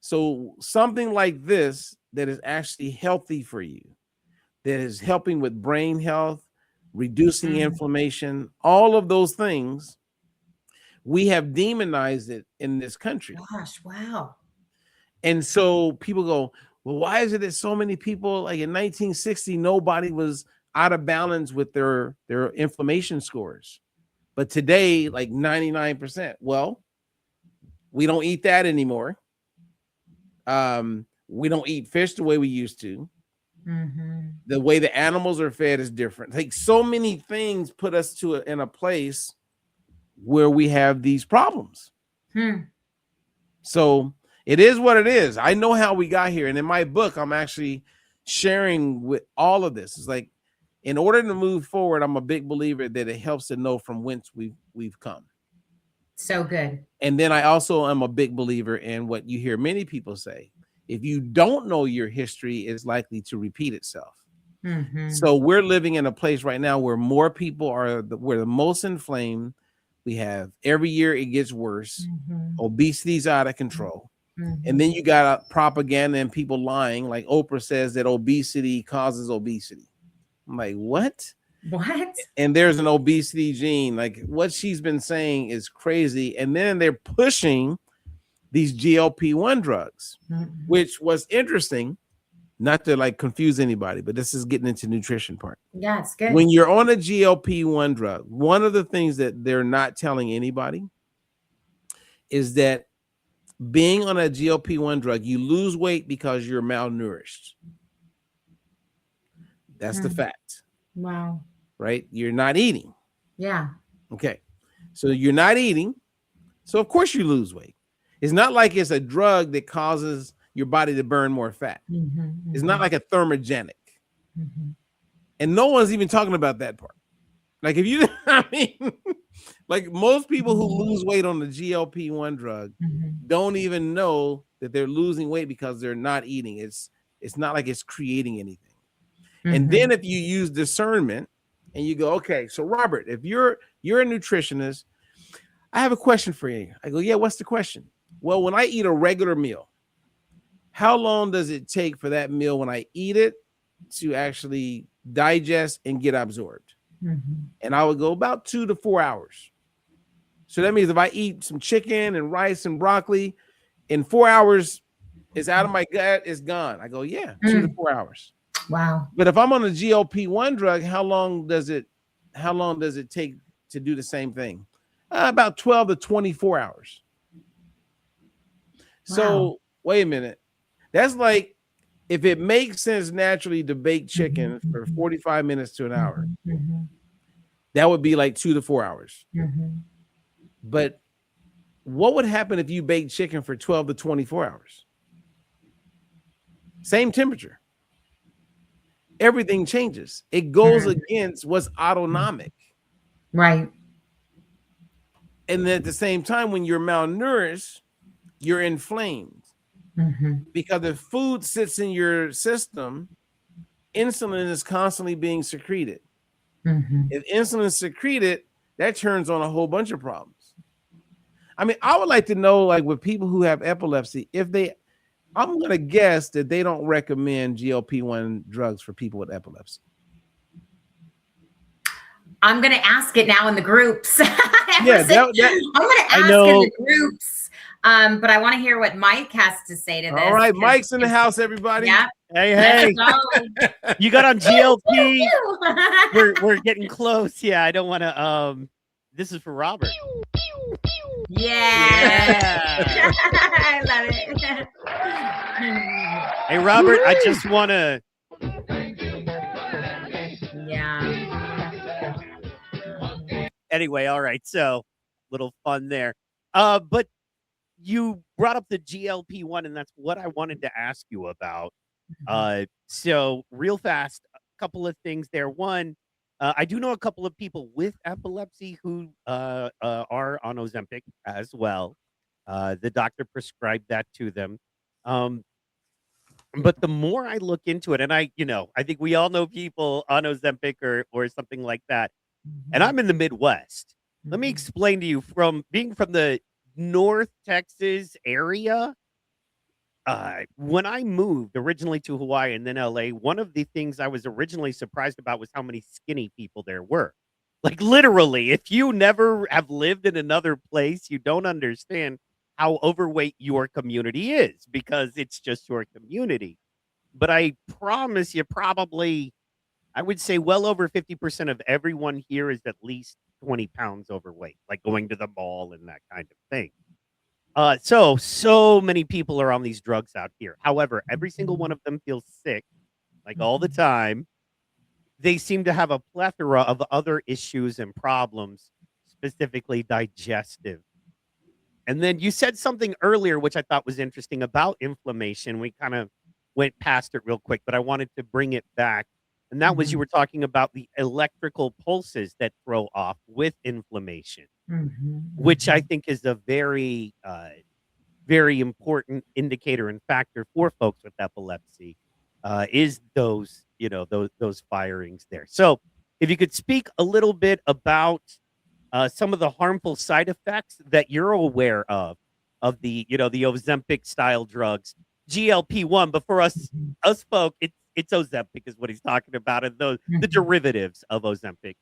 So something like this that is actually healthy for you, that is helping with brain health, reducing inflammation, all of those things, we have demonized it in this country. Gosh, wow. And so people go, well, why is it that so many people, like in 1960, nobody was out of balance with their inflammation scores? But today, like 99%. Well, we don't eat that anymore. We don't eat fish the way we used to. The way the animals are fed is different. Like so many things put us in a place where we have these problems. So it is what it is. I know how we got here. And in my book, I'm actually sharing with all of this. It's like, in order to move forward, I'm a big believer that it helps to know from whence we've come. So good. And then I also am a big believer in what you hear many people say. If you don't know your history, it's likely to repeat itself. So we're living in a place right now where more people we're the most inflamed. We have every year it gets worse. Obesity's out of control. And then you got propaganda and people lying. Like Oprah says that obesity causes obesity. I'm like, what? What? And there's an obesity gene. Like what she's been saying is crazy. And then they're pushing these GLP-1 drugs, which was interesting. Not to like confuse anybody, but this is getting into nutrition part. Yeah, it's good. When you're on a GLP-1 drug, one of the things that they're not telling anybody is that being on a GLP-1 drug, you lose weight because you're malnourished. That's the fact. Wow. Right? You're not eating. Yeah. Okay. So you're not eating. So of course you lose weight. It's not like it's a drug that causes your body to burn more fat. It's not like a thermogenic. And no one's even talking about that part. Like if you, I mean, like most people who lose weight on the GLP-1 drug don't even know that they're losing weight because they're not eating. It's not like it's creating anything. And then if you use discernment and you go, okay, so Robert, if you're a nutritionist, I have a question for you. I go, yeah, what's the question? Well, when I eat a regular meal, how long does it take for that meal when I eat it to actually digest and get absorbed? And I would go about 2 to 4 hours. So that means if I eat some chicken and rice and broccoli, in 4 hours, it's out of my gut, it's gone. I go, yeah, 2 to 4 hours. Wow. But if I'm on a GLP-1 drug, how long does it take to do the same thing? About 12 to 24 hours. Wow. So wait a minute. That's like if it makes sense naturally to bake chicken for 45 minutes to an hour, that would be like 2 to 4 hours. But what would happen if you bake chicken for 12 to 24 hours? Same temperature. Everything changes. It goes against what's autonomic. Right. And then at the same time, when you're malnourished, you're inflamed. Because if food sits in your system, insulin is constantly being secreted. If insulin is secreted, that turns on a whole bunch of problems. I mean, I would like to know, like with people who have epilepsy, I'm going to guess that they don't recommend GLP-1 drugs for people with epilepsy. I'm going to ask it now in the groups. Yeah, I'm going to ask in the groups. But I want to hear what Mike has to say to this. All right, Mike's in the house, everybody. Yeah. Hey. You got on GLP. We're getting close. Yeah, I don't want to. This is for Robert. Yeah. I love it. Hey, Robert, I just want to. Yeah. Anyway, all right. So, little fun there. But you brought up the GLP-1, and that's what I wanted to ask you about. So, real fast, a couple of things there. One, I do know a couple of people with epilepsy who are on Ozempic as well. The doctor prescribed that to them. But the more I look into it, and I think we all know people on Ozempic or something like that. And I'm in the Midwest. Let me explain to you, from being from the North Texas area. When I moved originally to Hawaii and then LA, one of the things I was originally surprised about was how many skinny people there were. Like literally, if you never have lived in another place, you don't understand how overweight your community is, because it's just your community. But I promise you, probably, I would say well over 50% of everyone here is at least 20 pounds overweight, like going to the mall and that kind of thing. So many people are on these drugs out here. However, every single one of them feels sick, like all the time. They seem to have a plethora of other issues and problems, specifically digestive. And then you said something earlier, which I thought was interesting, about inflammation. We kind of went past it real quick, but I wanted to bring it back. And that was, you were talking about the electrical pulses that throw off with inflammation, which I think is a very, very important indicator and factor for folks with epilepsy, is those, those firings there. So if you could speak a little bit about some of the harmful side effects that you're aware of the, the Ozempic style drugs, GLP-1, but for us folk, it's Ozempic is what he's talking about, and the derivatives of Ozempic.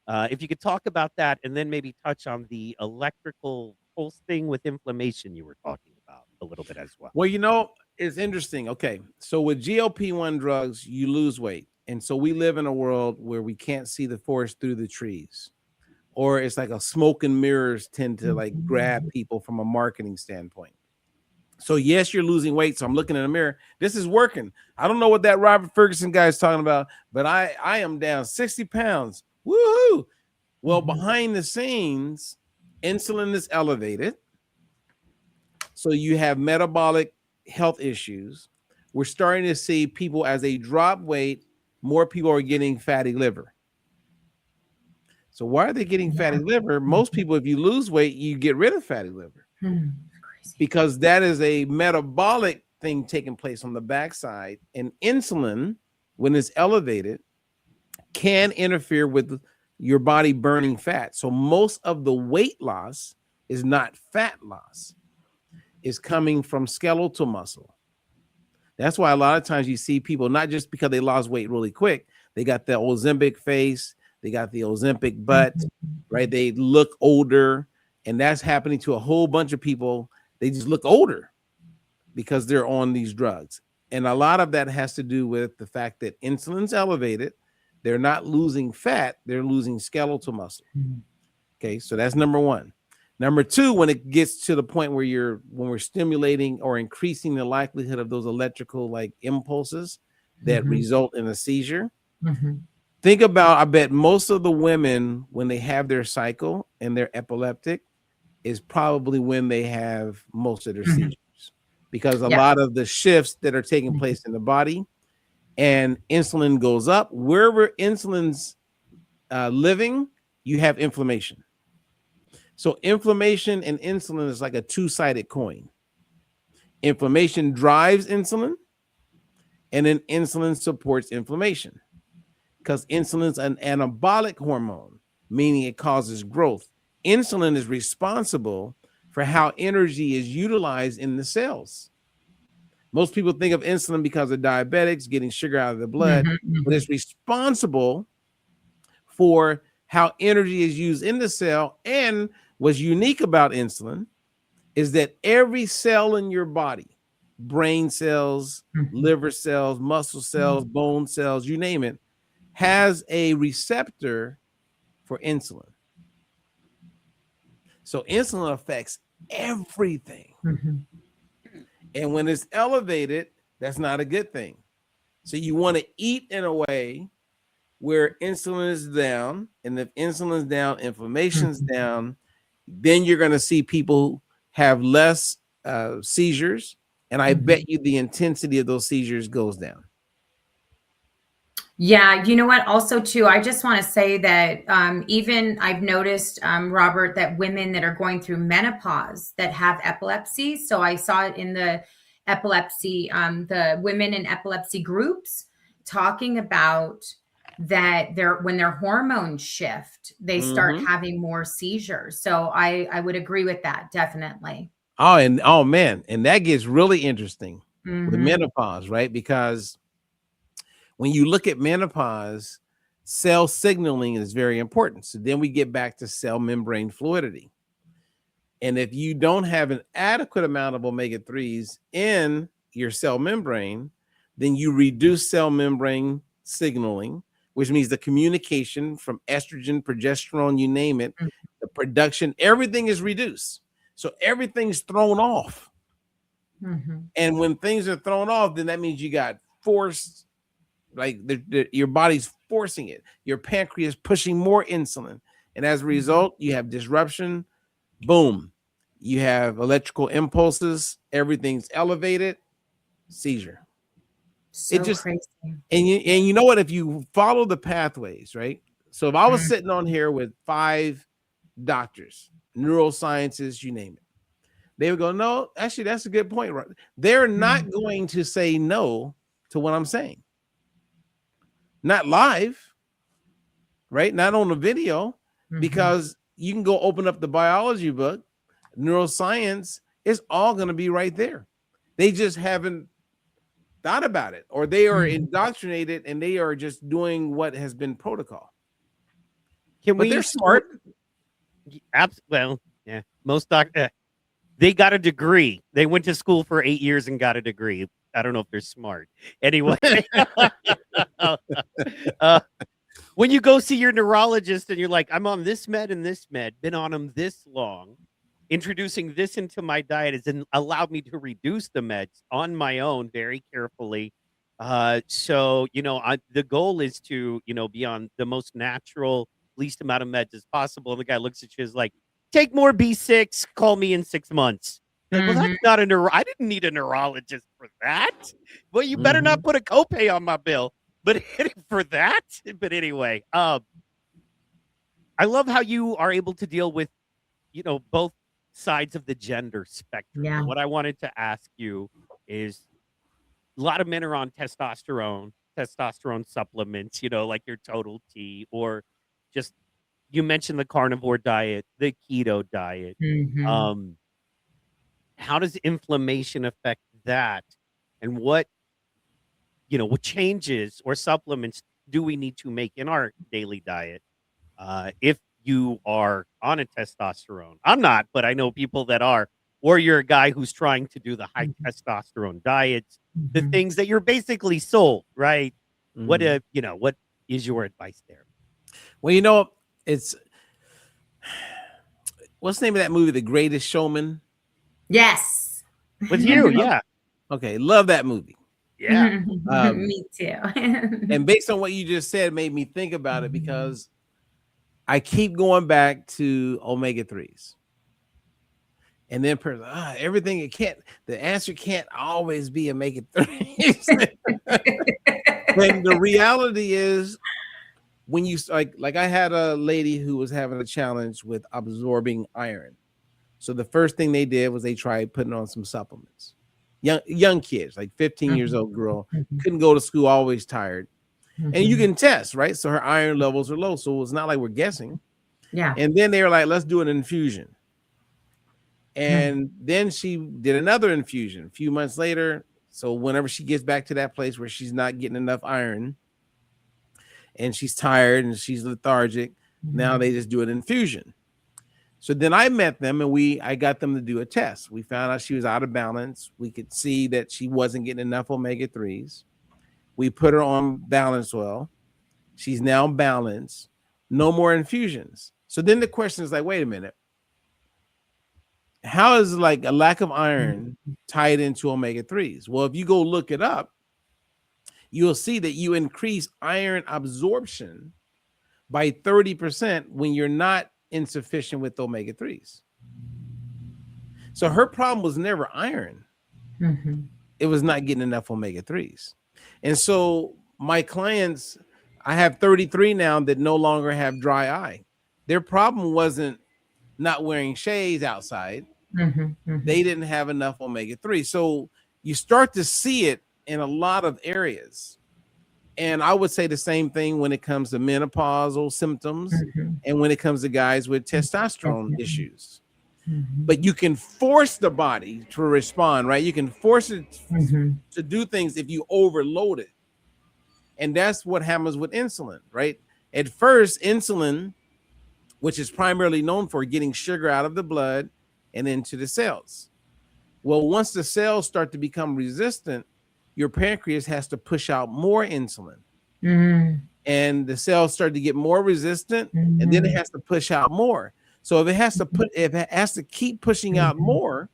If you could talk about that, and then maybe touch on the electrical pulse thing with inflammation you were talking about a little bit as well. Well, it's interesting. Okay, so with GLP-1 drugs, you lose weight. And so we live in a world where we can't see the forest through the trees. Or it's like a smoke and mirrors tend to like grab people from a marketing standpoint. So yes, you're losing weight. So I'm looking in the mirror. This is working. I don't know what that Robert Ferguson guy is talking about, but I am down 60 pounds. Woohoo! Well, behind the scenes, insulin is elevated. So you have metabolic health issues. We're starting to see people as they drop weight, more people are getting fatty liver. So why are they getting fatty liver? Most people, if you lose weight, you get rid of fatty liver because that is a metabolic thing taking place on the backside. And insulin, when it's elevated, can interfere with your body burning fat. So most of the weight loss is not fat loss, it's coming from skeletal muscle. That's why a lot of times you see people, not just because they lost weight really quick, they got the Ozempic face, they got the Ozempic butt, right? They look older, and that's happening to a whole bunch of people. They just look older because they're on these drugs. And a lot of that has to do with the fact that insulin's elevated. They're not losing fat, they're losing skeletal muscle. Okay, so that's number one. Number two, when it gets to the point where when we're stimulating or increasing the likelihood of those electrical like impulses that result in a seizure, think about, I bet most of the women, when they have their cycle and they're epileptic, is probably when they have most of their seizures, because a lot of the shifts that are taking place in the body, and insulin goes up. Wherever insulin's living, you have inflammation. So inflammation and insulin is like a two-sided coin. Inflammation drives insulin, and then insulin supports inflammation, because insulin is an anabolic hormone, meaning it causes growth. Insulin is responsible for how energy is utilized in the cells. Most people think of insulin because of diabetics getting sugar out of the blood, but it's responsible for how energy is used in the cell. And what's unique about insulin is that every cell in your body, brain cells, liver cells, muscle cells, bone cells, you name it, has a receptor for insulin. So insulin affects everything. And when it's elevated, that's not a good thing. So you want to eat in a way where insulin is down, and if insulin is down, inflammation's down, then you're going to see people have less seizures, and I bet you the intensity of those seizures goes down. Yeah, you know what? Also, too, I just want to say that even I've noticed, Robert, that women that are going through menopause that have epilepsy. So I saw it in the epilepsy, the women in epilepsy groups talking about that when their hormones shift, they start having more seizures. So I would agree with that, definitely. Oh man, and that gets really interesting with menopause, right? Because when you look at menopause, cell signaling is very important. So then we get back to cell membrane fluidity. And if you don't have an adequate amount of omega-3s in your cell membrane, then you reduce cell membrane signaling, which means the communication from estrogen, progesterone, you name it, the production, everything is reduced. So everything's thrown off. And when things are thrown off, then that means you got forced, like your body's forcing it. Your pancreas pushing more insulin. And as a result, you have disruption. Boom. You have electrical impulses. Everything's elevated. Seizure. So it just crazy. And you know what? If you follow the pathways, right? So if I was sitting on here with 5 doctors, neuroscientists, you name it, they would go, no, actually, that's a good point. Right? They're not going to say no to what I'm saying. Not live, right? Not on the video, because you can go open up the biology book, neuroscience, it's all going to be right there. They just haven't thought about it, or they are indoctrinated and they are just doing what has been protocol. But they're smart. Well, yeah, most they got a degree. They went to school for 8 years and got a degree. I don't know if they're smart. Anyway, when you go see your neurologist and you're like, I'm on this med and this med, been on them this long, introducing this into my diet has allowed me to reduce the meds on my own very carefully. So, the goal is to, be on the most natural, least amount of meds as possible. And the guy looks at you is like, take more B6, call me in 6 months. Like, well, that's Mhm. not I didn't need a neurologist for that. Well, you better not Mhm. put a copay on my bill. But for that, but anyway, I love how you are able to deal with, both sides of the gender spectrum. Yeah. And what I wanted to ask you is a lot of men are on testosterone supplements, like your Total T, or just you mentioned the carnivore diet, the keto diet. Mhm. Um, how does inflammation affect that? And what changes or supplements do we need to make in our daily diet if you are on a testosterone? I'm not, but I know people that are, or you're a guy who's trying to do the high Mhm. testosterone diets, the Mhm. things that you're basically sold, right? Mhm. What is your advice there? Well, it's what's the name of that movie, The Greatest Showman? Yes. With you, Love, yeah, okay, love that movie. yeah. Um, Me too. and based on what you just said, made me think about it Mhm. because I keep going back to omega 3s. And then everything it can't, the answer can't always be omega 3s. And the reality is, when you like I had a lady who was having a challenge with absorbing iron. So the first thing they did was they tried putting on some supplements. Young kids, like 15 years Mhm. old girl, Mhm. couldn't go to school, always tired. And you Mhm. can test, right? So her iron levels are low. So it's not like we're guessing. Yeah. And then they were like, let's do an infusion. Mhm. And then she did another infusion a few months later. So whenever she gets back to that place where she's not getting enough iron and she's tired and she's lethargic, now Mhm. they just do an infusion. So then I met them and I got them to do a test. We found out she was out of balance. We could see that she wasn't getting enough omega 3s. We put her on balance oil. She's now balanced. No more infusions. So then the question is like, wait a minute. How is like a lack of iron tied into omega 3s? Well, if you go look it up, you'll see that you increase iron absorption by 30% when you're not insufficient with omega 3s. So her problem was never iron. Mhm. It was not getting enough omega 3s. And so my clients, I have 33 now that no longer have dry eye. Their problem wasn't not wearing shades outside. Mhm. They Mhm. didn't have enough omega 3. So you start to see it in a lot of areas. And I would say the same thing when it comes to menopausal symptoms Mhm. and when it comes to guys with testosterone Definitely. issues. Mhm. But you can force the body to respond, right? You can force it Mhm. to do things if you overload it. And that's what happens with insulin, right? At first, insulin, which is primarily known for getting sugar out of the blood and into the cells. Well, once the cells start to become resistant, your pancreas has to push out more insulin. Mhm. And the cells start to get more resistant, and then it Mhm. has to push out more. So if it has to keep pushing out Mhm. more,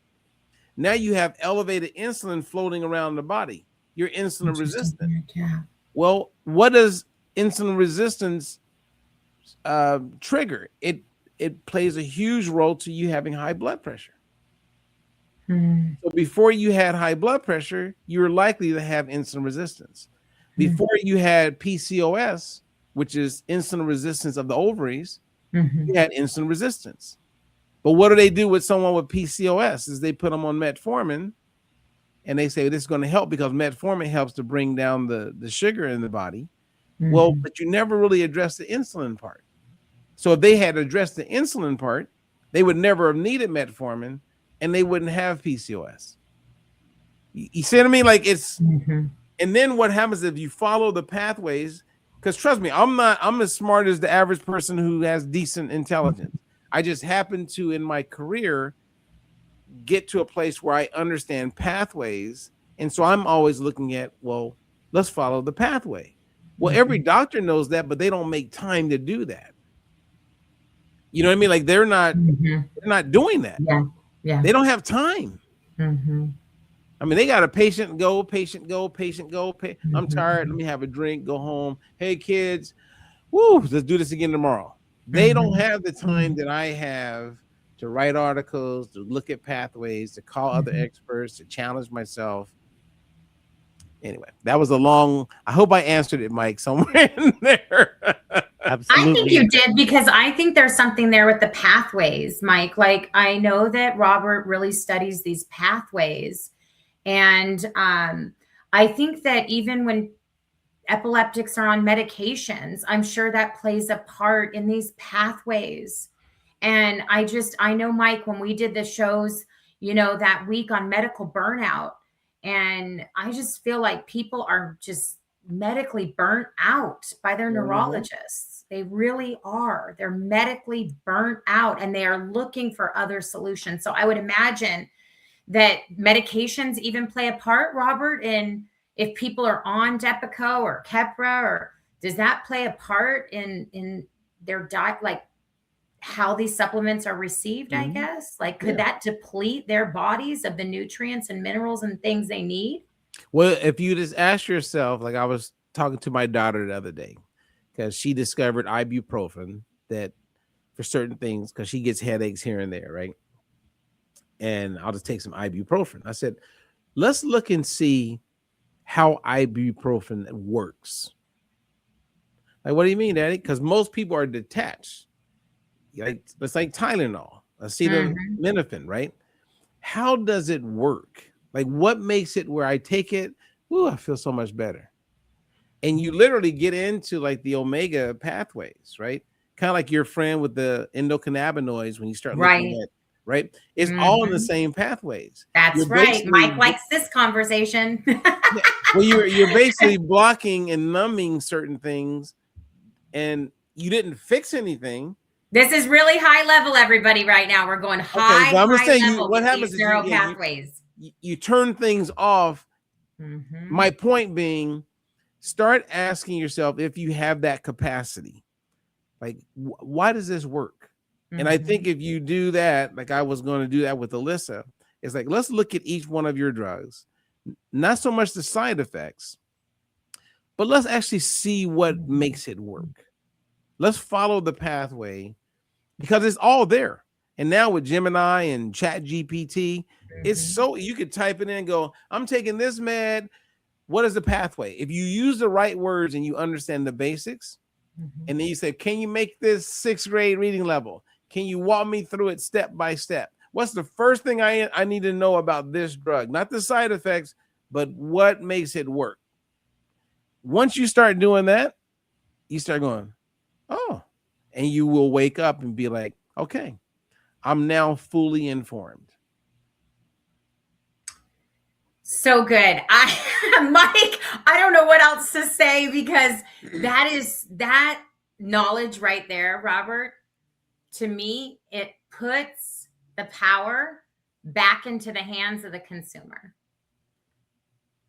now you have elevated insulin floating around the body. You're insulin Interesting. resistant. Yeah. Well, what does insulin resistance trigger? It plays a huge role to you having high blood pressure. Mhm. So before you had high blood pressure, you were likely to have insulin resistance. Mhm. Before you had PCOS, which is insulin resistance of the ovaries, you Mhm. had insulin resistance. But what do they do with someone with PCOS? Is they put them on metformin, and they say this is going to help because metformin helps to bring down the sugar in the body. Well, Mhm. but you never really address the insulin part. So if they had addressed the insulin part, they would never have needed metformin, and they wouldn't have PCOS. You see what I mean? Like it's, Mhm. and then what happens if you follow the pathways? Because trust me, I'm as smart as the average person who has decent intelligence. I just happen to, in my career, get to a place where I understand pathways. And so I'm always looking at, well, let's follow the pathway. Well, every Mhm. doctor knows that, but they don't make time to do that. You know what I mean? Like they're not doing that. Yeah. Yeah. They don't have time. Mhm. I mean, they got a patient go, patient go, patient go. I'm tired. Let Mhm. me have a drink, go home. Hey, kids, woo, let's do this again tomorrow. They don't Mhm. have the time Mhm. that I have to write articles, to look at pathways, to call other Mhm. experts, to challenge myself. Anyway, that was a long. I hope I answered it, Mike, somewhere in there. I think Absolutely. you did, because I think there's something there with the pathways, Mike. Like, I know that Robert really studies these pathways. And I think that even when epileptics are on medications, I'm sure that plays a part in these pathways. And I know, Mike, when we did the shows, that week on medical burnout, and I just feel like people are just medically burnt out by their Mhm. neurologists. They really are. They're medically burnt out and they are looking for other solutions. So I would imagine that medications even play a part, Robert, in if people are on Depakote or Keppra, or does that play a part in their diet, like how these supplements are received, I Mhm. guess? Like, could Yeah. that deplete their bodies of the nutrients and minerals and things they need? Well, if you just ask yourself, like I was talking to my daughter the other day, because she discovered ibuprofen that for certain things, because she gets headaches here and there, right? And I'll just take some ibuprofen. I said, let's look and see how ibuprofen works. Like, what do you mean, Daddy? Because most people are detached. Like, it's like Tylenol, Mhm. acetaminophen, right? How does it work? Like, what makes it where I take it? Ooh, I feel so much better. And you literally get into like the omega pathways, right? Kind of like your friend with the endocannabinoids when you start looking Right. at, right? It's all in the Mhm. same pathways. You're That's right. basically, Mike likes this conversation. yeah, well, you're basically blocking and numbing certain things, and you didn't fix anything. This is really high level, everybody, right now. We're going Okay, high, but I'm just high saying, you level what with happens these is neural yeah, pathways. you turn things off. Mhm. My point being, start asking yourself if you have that capacity. Like, why does this work? And I think Mhm. if you do that, like I was going to do that with Alyssa, it's like, let's look at each one of your drugs, not so much the side effects, but let's actually see what makes it work. Let's follow the pathway because it's all there. And now with Gemini and Chat GPT, it's Mhm. so you could type it in and go, I'm taking this med. What is the pathway? If you use the right words and you understand the basics, Mhm. and then you say, can you make this sixth grade reading level? Can you walk me through it step by step? What's the first thing I need to know about this drug? Not the side effects, but what makes it work. Once you start doing that, you start going, oh, and you will wake up and be like, okay, I'm now fully informed. So good. Mike, I don't know what else to say, because that knowledge right there, Robert, to me, it puts the power back into the hands of the consumer.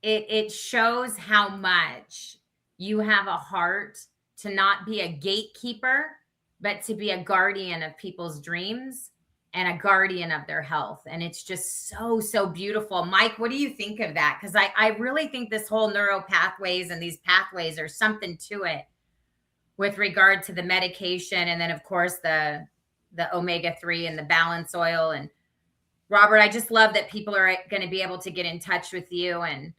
It shows how much you have a heart to not be a gatekeeper, but to be a guardian of people's dreams and a guardian of their health. And it's just so beautiful. Mike, what do you think of that? Because I really think this whole neuro pathways and these pathways are something to it with regard to the medication, and then of course the omega-3 and the balance oil. And Robert, I just love that people are going to be able to get in touch with you, and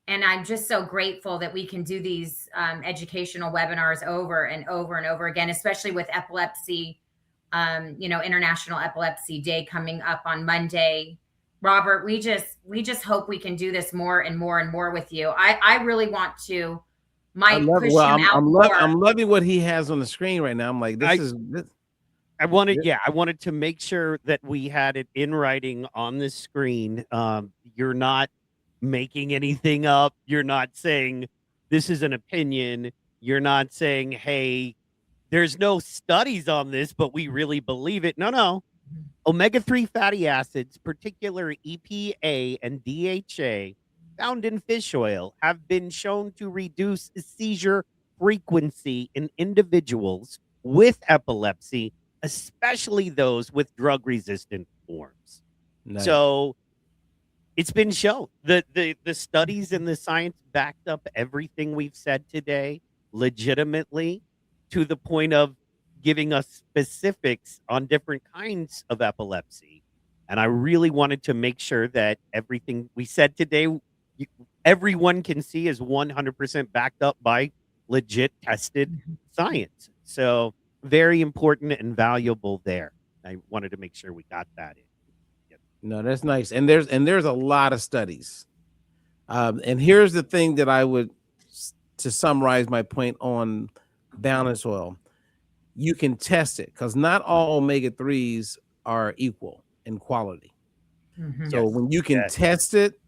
I'm just so grateful that we can do these educational webinars over and over and over again, especially with epilepsy, International Epilepsy Day coming up on Monday. Robert, we just hope we can do this more and more and more with you. I really want to, I Mike, love it. push Well, him out more. I'm loving what he has on the screen right now. I'm like, I this. I wanted to make sure that we had it in writing on the screen. You're not making anything up. You're not saying this is an opinion. You're not saying, hey, there's no studies on this, but we really believe it. No, no. Omega-3 fatty acids, particular EPA and DHA, found in fish oil, have been shown to reduce seizure frequency in individuals with epilepsy, especially those with drug-resistant forms. Nice. So it's been shown. The studies and the science backed up everything we've said today legitimately, to the point of giving us specifics on different kinds of epilepsy. And I really wanted to make sure that everything we said today, everyone can see is 100% backed up by legit tested Mhm. science. So very important and valuable there. I wanted to make sure we got that in. Yep. No, that's nice. And there's a lot of studies. And here's the thing that I would, to summarize my point on balance oil, you can test it because not all omega-3s are equal in quality. Mhm. So Yes. when you can Yes. test it,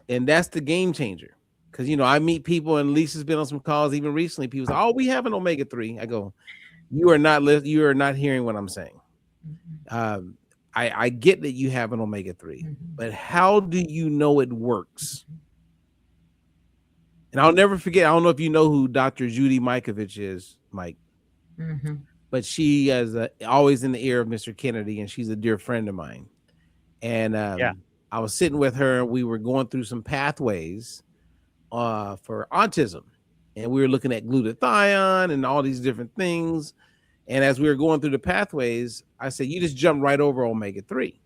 and that's the game changer. Because I meet people, and Lisa's been on some calls even recently. People say, "Oh, we have an omega-3." I go, "You are not hearing what I'm saying." Mhm. I get that you have an omega-3, Mhm. but how do you know it works? And I'll never forget. I don't know if you know who Dr. Judy Mikovich is, Mike, Mhm. but she is always in the ear of Mr. Kennedy, and she's a dear friend of mine. And Yeah. I was sitting with her, and we were going through some pathways for autism, and we were looking at glutathione and all these different things. And as we were going through the pathways, I said, "You just jump right over omega-3."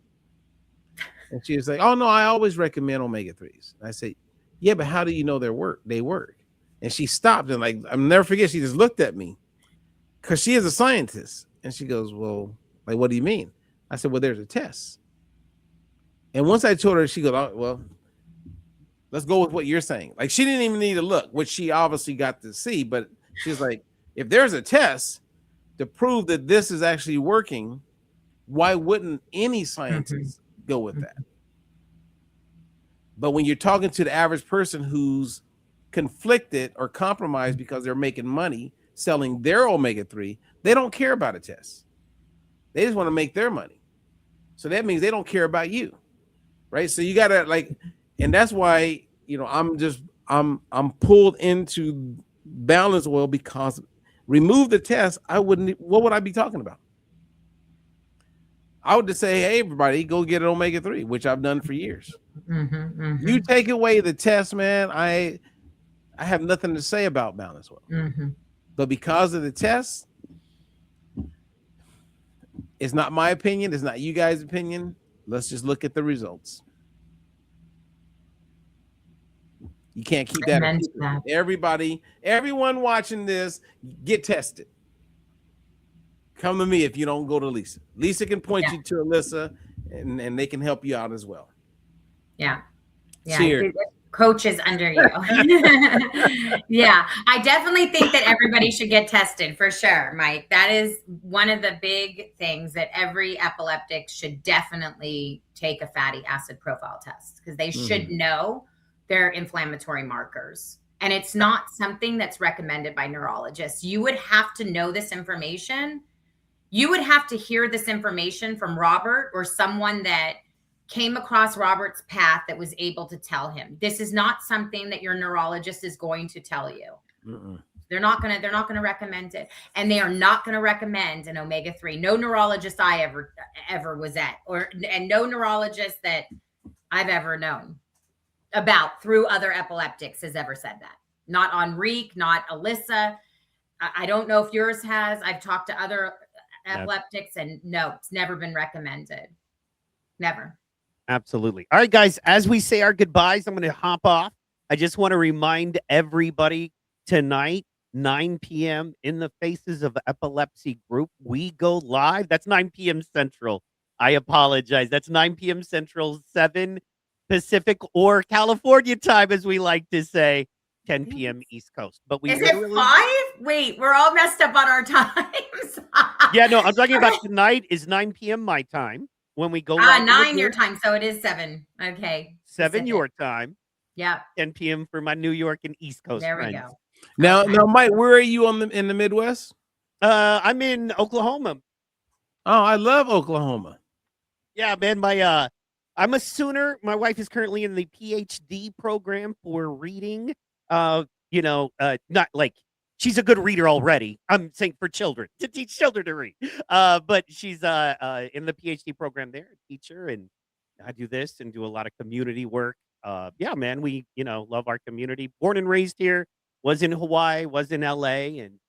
And she was like, "Oh no, I always recommend omega-3s." I said, "Yeah, but how do you know they work?" And she stopped, and like, I'll never forget, she just looked at me because she is a scientist. And she goes, "Well, like, what do you mean?" I said, "Well, there's a test." And once I told her, she goes, "Oh, well, let's go with what you're saying." Like, she didn't even need to look, which she obviously got to see, but she's like, if there's a test to prove that this is actually working, why wouldn't any Mhm. scientist go with that? Mhm. But when you're talking to the average person who's conflicted or compromised because they're making money selling their omega-3, they don't care about a test. They just want to make their money. So that means they don't care about you, right? So you gotta and that's why I'm pulled into balance oil, because remove the test, what would I be talking about? I would just say, "Hey, everybody, go get an omega-3," which I've done for years. Mhm. You Mhm. take away the test, man, I have nothing to say about balance oil. Mhm. But because of the test, it's not my opinion, it's not you guys' opinion. Let's just look at the results. You can't keep that a Amen to secret. that. Everyone watching this, get tested. Come to me if you don't go to Lisa. Lisa can point Yeah. you to Alyssa, and they can help you out as well. Yeah. Yeah. Cheers. Coaches under you. Yeah. I definitely think that everybody should get tested for sure, Mike. That is one of the big things that every epileptic should definitely take a fatty acid profile test because they should Mhm. know their inflammatory markers. And it's not something that's recommended by neurologists. You would have to know this information. You would have to hear this information from Robert or someone that came across Robert's path that was able to tell him. This is not something that your neurologist is going to tell you. Mm-mm. They're not going to recommend it. And they are not going to recommend an omega-3. No neurologist I ever was at, and no neurologist that I've ever known about through other epileptics has ever said that. Not on Reek, not Alyssa. I don't know if yours has. I've talked to other epileptics, and no, it's never been recommended. Never. Absolutely. All right, guys, as we say our goodbyes, I'm going to hop off. I just want to remind everybody tonight, 9 p.m. in the Faces of Epilepsy group, we go live. That's 9 p.m. Central. I apologize. That's 9 p.m. Central, 7 Pacific or California time, as we like to say, 10 p.m. East Coast. But we Is it literally 5? Wait, we're all messed up on our times. Yeah, no, I'm talking about tonight is 9 p.m. my time when we go live in the 9 your group, time, so it is 7. Okay. 7 Pacific. your time, Yep. 10 p.m. for my New York and East Coast There we friends. go. Now, Okay. Mike, where are you in the Midwest? I'm in Oklahoma. Oh, I love Oklahoma. Yeah, man, I'm a Sooner. My wife is currently in the PhD program for reading. Not like she's a good reader already. I'm saying for children, to teach children to read. But she's in the PhD program there, a teacher, and I do this and do a lot of community work. Yeah, man, we love our community. Born and raised here, was in Hawaii, was in LA, and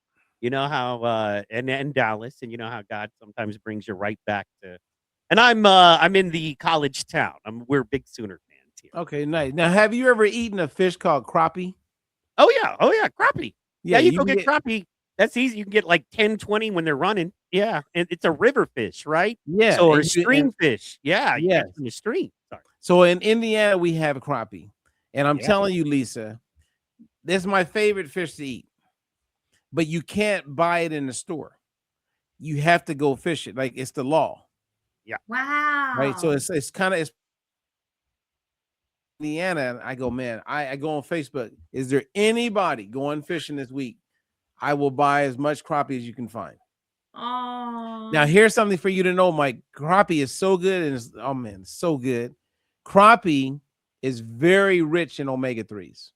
You know how and Dallas, and you know how God sometimes brings you right back to. And I'm in the college town. We're big Sooner fans here. Okay, nice. Now, have you ever eaten a fish called crappie? Oh yeah, crappie. Yeah, Yeah, you you go can get get. crappie. That's easy. You can get like 10, 20 when they're running. Yeah, and it's a river fish, right? Yeah, So or a and you and stream fish. Yeah, you catch yes. them in the stream. Sorry. So in Indiana, we have crappie, and I'm Yeah. telling you, Lisa, this is my favorite fish to eat. But you can't buy it in the store. You have to go fish it. Like it's the law, Yeah. right? So Wow. it's kind of it's Indiana. And I go, man. I go on Facebook. Is there anybody going fishing this week? I will buy as much crappie as you can find. Now, Oh. here's something for you to know, Mike. Crappie is so good, and it's, oh man, it's so good. Crappie is very rich in omega-3s.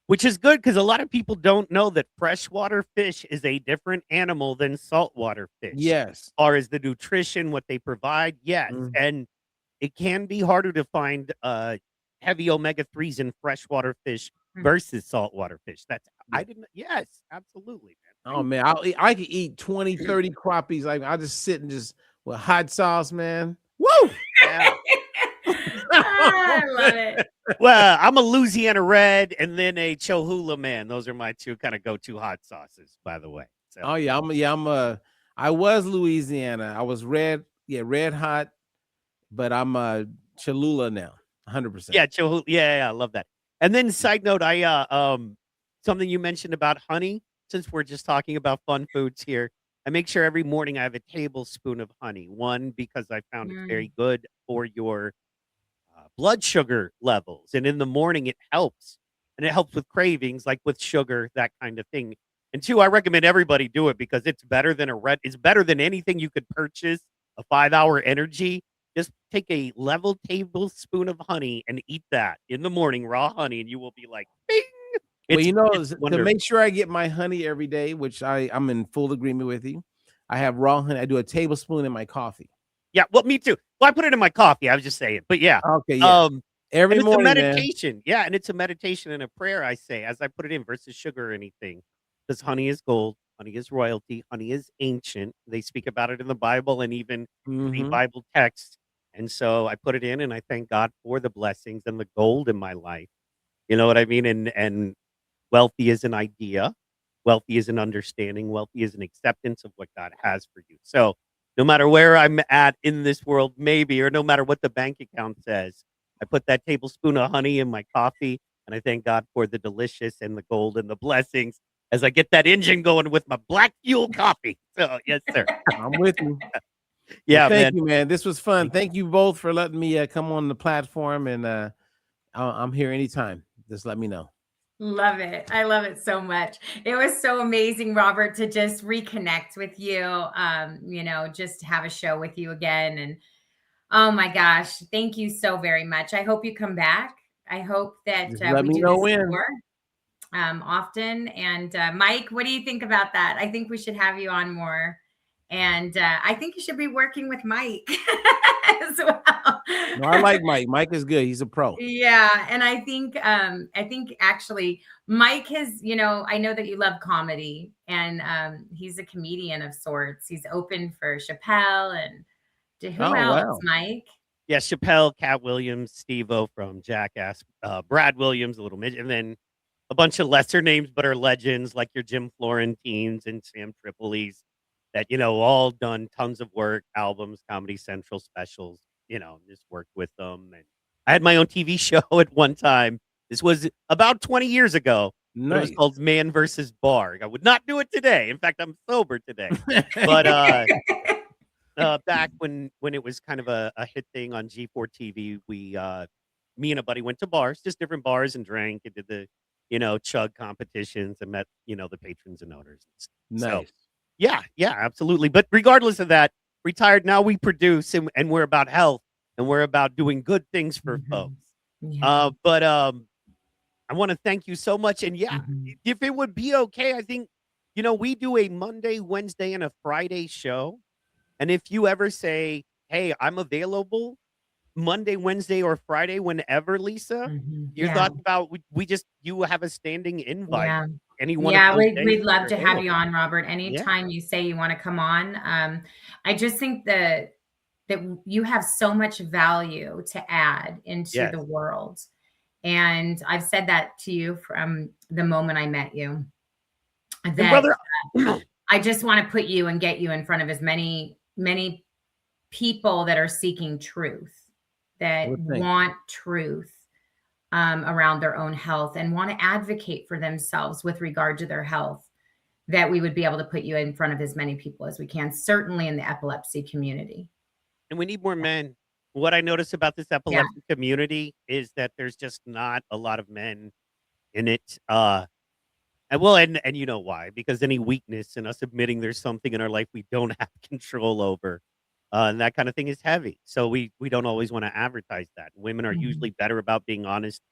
Which is good because a lot of people don't know that freshwater fish is a different animal than saltwater fish. Yes. Or is the nutrition what they provide? Yes. Mm. And it can be harder to find heavy omega-3s in freshwater fish Mm. versus saltwater fish. That's Yeah. I didn't yes, absolutely, man. Oh man, I could eat 20, 30 crappies. Like I just sit and just with hot sauce, man. Woo! Yeah. I love it. Well, I'm a Louisiana Red and then a Cholula man. Those are my two kind of go-to hot sauces, by the way. So Oh yeah, I was Louisiana. I was red hot, but I'm a Cholula now, 100%. yeah, Cholula. Yeah, I love that. And then side note, I something you mentioned about honey, since we're just talking about fun foods here. I make sure every morning I have a tablespoon of honey. One, because I found it's Mm. very good for your blood sugar levels. And in the morning, it helps. And it helps with cravings, like with sugar, that kind of thing. And two, I recommend everybody do it because it's better than it's better than anything you could purchase, a 5-hour energy. Just take a level tablespoon of honey and eat that in the morning, raw honey, and you will be like, bing. Well, It's to wonderful. make sure I get my honey every day, which I'm in full agreement with you. I have raw honey. I do a tablespoon in my coffee. Yeah, well, me too. Well, I put it in my coffee. I was just saying, but yeah. Okay, yeah. Every And it's a morning, man. meditation. Yeah, and it's a meditation and a prayer, I say, as I put it in versus sugar or anything. Because honey is gold, honey is royalty, honey is ancient. They speak about it in the Bible and even the Mhm. Bible text. And so I put it in and I thank God for the blessings and the gold in my life. You know what I mean? And wealthy is an idea, wealthy is an understanding, wealthy is an acceptance of what God has for you. So no matter where I'm at in this world, maybe, or no matter what the bank account says, I put that tablespoon of honey in my coffee, and I thank God for the delicious and the gold and the blessings as I get that engine going with my black fuel coffee. So, yes, sir. I'm with you. Well, Yeah, thank man. you, man. This was fun. Thank you both for letting me come on the platform, and I'm here anytime. Just let me know. Love it. I love it so much. It was so amazing, Robert, to just reconnect with you. Just have a show with you again. And oh my gosh, thank you so very much. I hope you come back. I hope that Just let we me do know this when. more often. And Mike, what do you think about that? I think we should have you on more. And I think you should be working with Mike as well. No, I like Mike. Mike is good. He's a pro. Yeah, and I think actually Mike has, I know that you love comedy, and he's a comedian of sorts. He's open for Chappelle and who Oh else, wow. Mike? Yeah, Chappelle, Cat Williams, Steve-O from Jackass, Brad Williams, a little midget, and then a bunch of lesser names, but are legends like your Jim Florentines and Sam Tripoli's that, all done tons of work, albums, Comedy Central specials, just worked with them. And I had my own TV show at one time. This was about 20 years ago, but it was Nice. called Man versus Bar. I would not do it today. In fact, I'm sober today. But back when it was kind of a hit thing on G4 TV, me and a buddy went to bars, just different bars, and drank and did the chug competitions and met the patrons and owners and stuff. So Nice. yeah, absolutely. But regardless of that, retired now, we produce and we're about health and we're about doing good things for folks. Yeah. But I want to thank you so much. And yeah, Mhm. if it would be okay, I think we do a Monday, Wednesday, and a Friday show. And if you ever say, "Hey, I'm available Monday, Wednesday, or Friday," whenever, Lisa, your Yeah. thoughts about you have a standing invite, Yeah. any one of Yeah, those days we'd love you're to have you available. on, Robert. Yeah. Anytime you say you want to come on. I just think that you have so much value to add into Yes. the world. And I've said that to you from the moment I met you, And that brother, I just want to put you and get you in front of as many people that are seeking truth, that Well, thank you. want truth around their own health and want to advocate for themselves with regard to their health, that we would be able to put you in front of as many people as we can, certainly in the epilepsy community. and we need more men. What I notice about this Yeah. epilepsy community is that there's just not a lot of men in it. And well, and you know why? Because any weakness in us admitting there's something in our life we don't have control over, and that kind of thing is heavy. So we don't always want to advertise that. Women are Mhm. usually better about being honest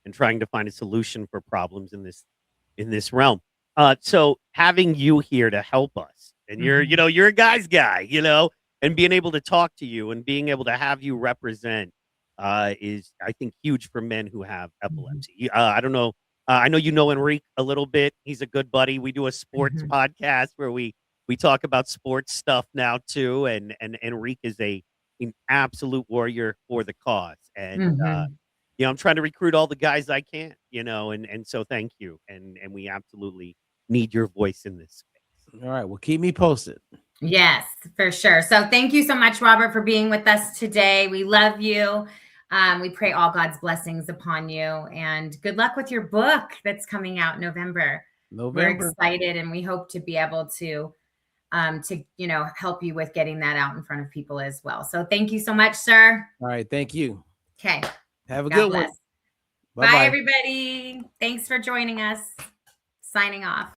and trying to find a solution for problems in this realm. So having you here to help us, and Mhm. you're a guy's guy, and being able to talk to you and being able to have you represent is, I think, huge for men who have Mhm. epilepsy. I don't know. I know you know Enrique a little bit. He's a good buddy. We do a sports Mhm. podcast where we talk about sports stuff now too. And Enrique is an absolute warrior for the cause. And Mhm. I'm trying to recruit all the guys I can, and so thank you. And we absolutely need your voice in this space. All right. Well, keep me posted. Yes, for sure. So thank you so much, Robert, for being with us today. We love you. We pray all God's blessings upon you, and good luck with your book that's coming out in November. We're November. excited, and we hope to be able to help you with getting that out in front of people as well. So thank you so much, sir. All right. Thank you. Okay. Have a God good bless. one. Bye, Bye-bye. everybody. Thanks for joining us. Signing off.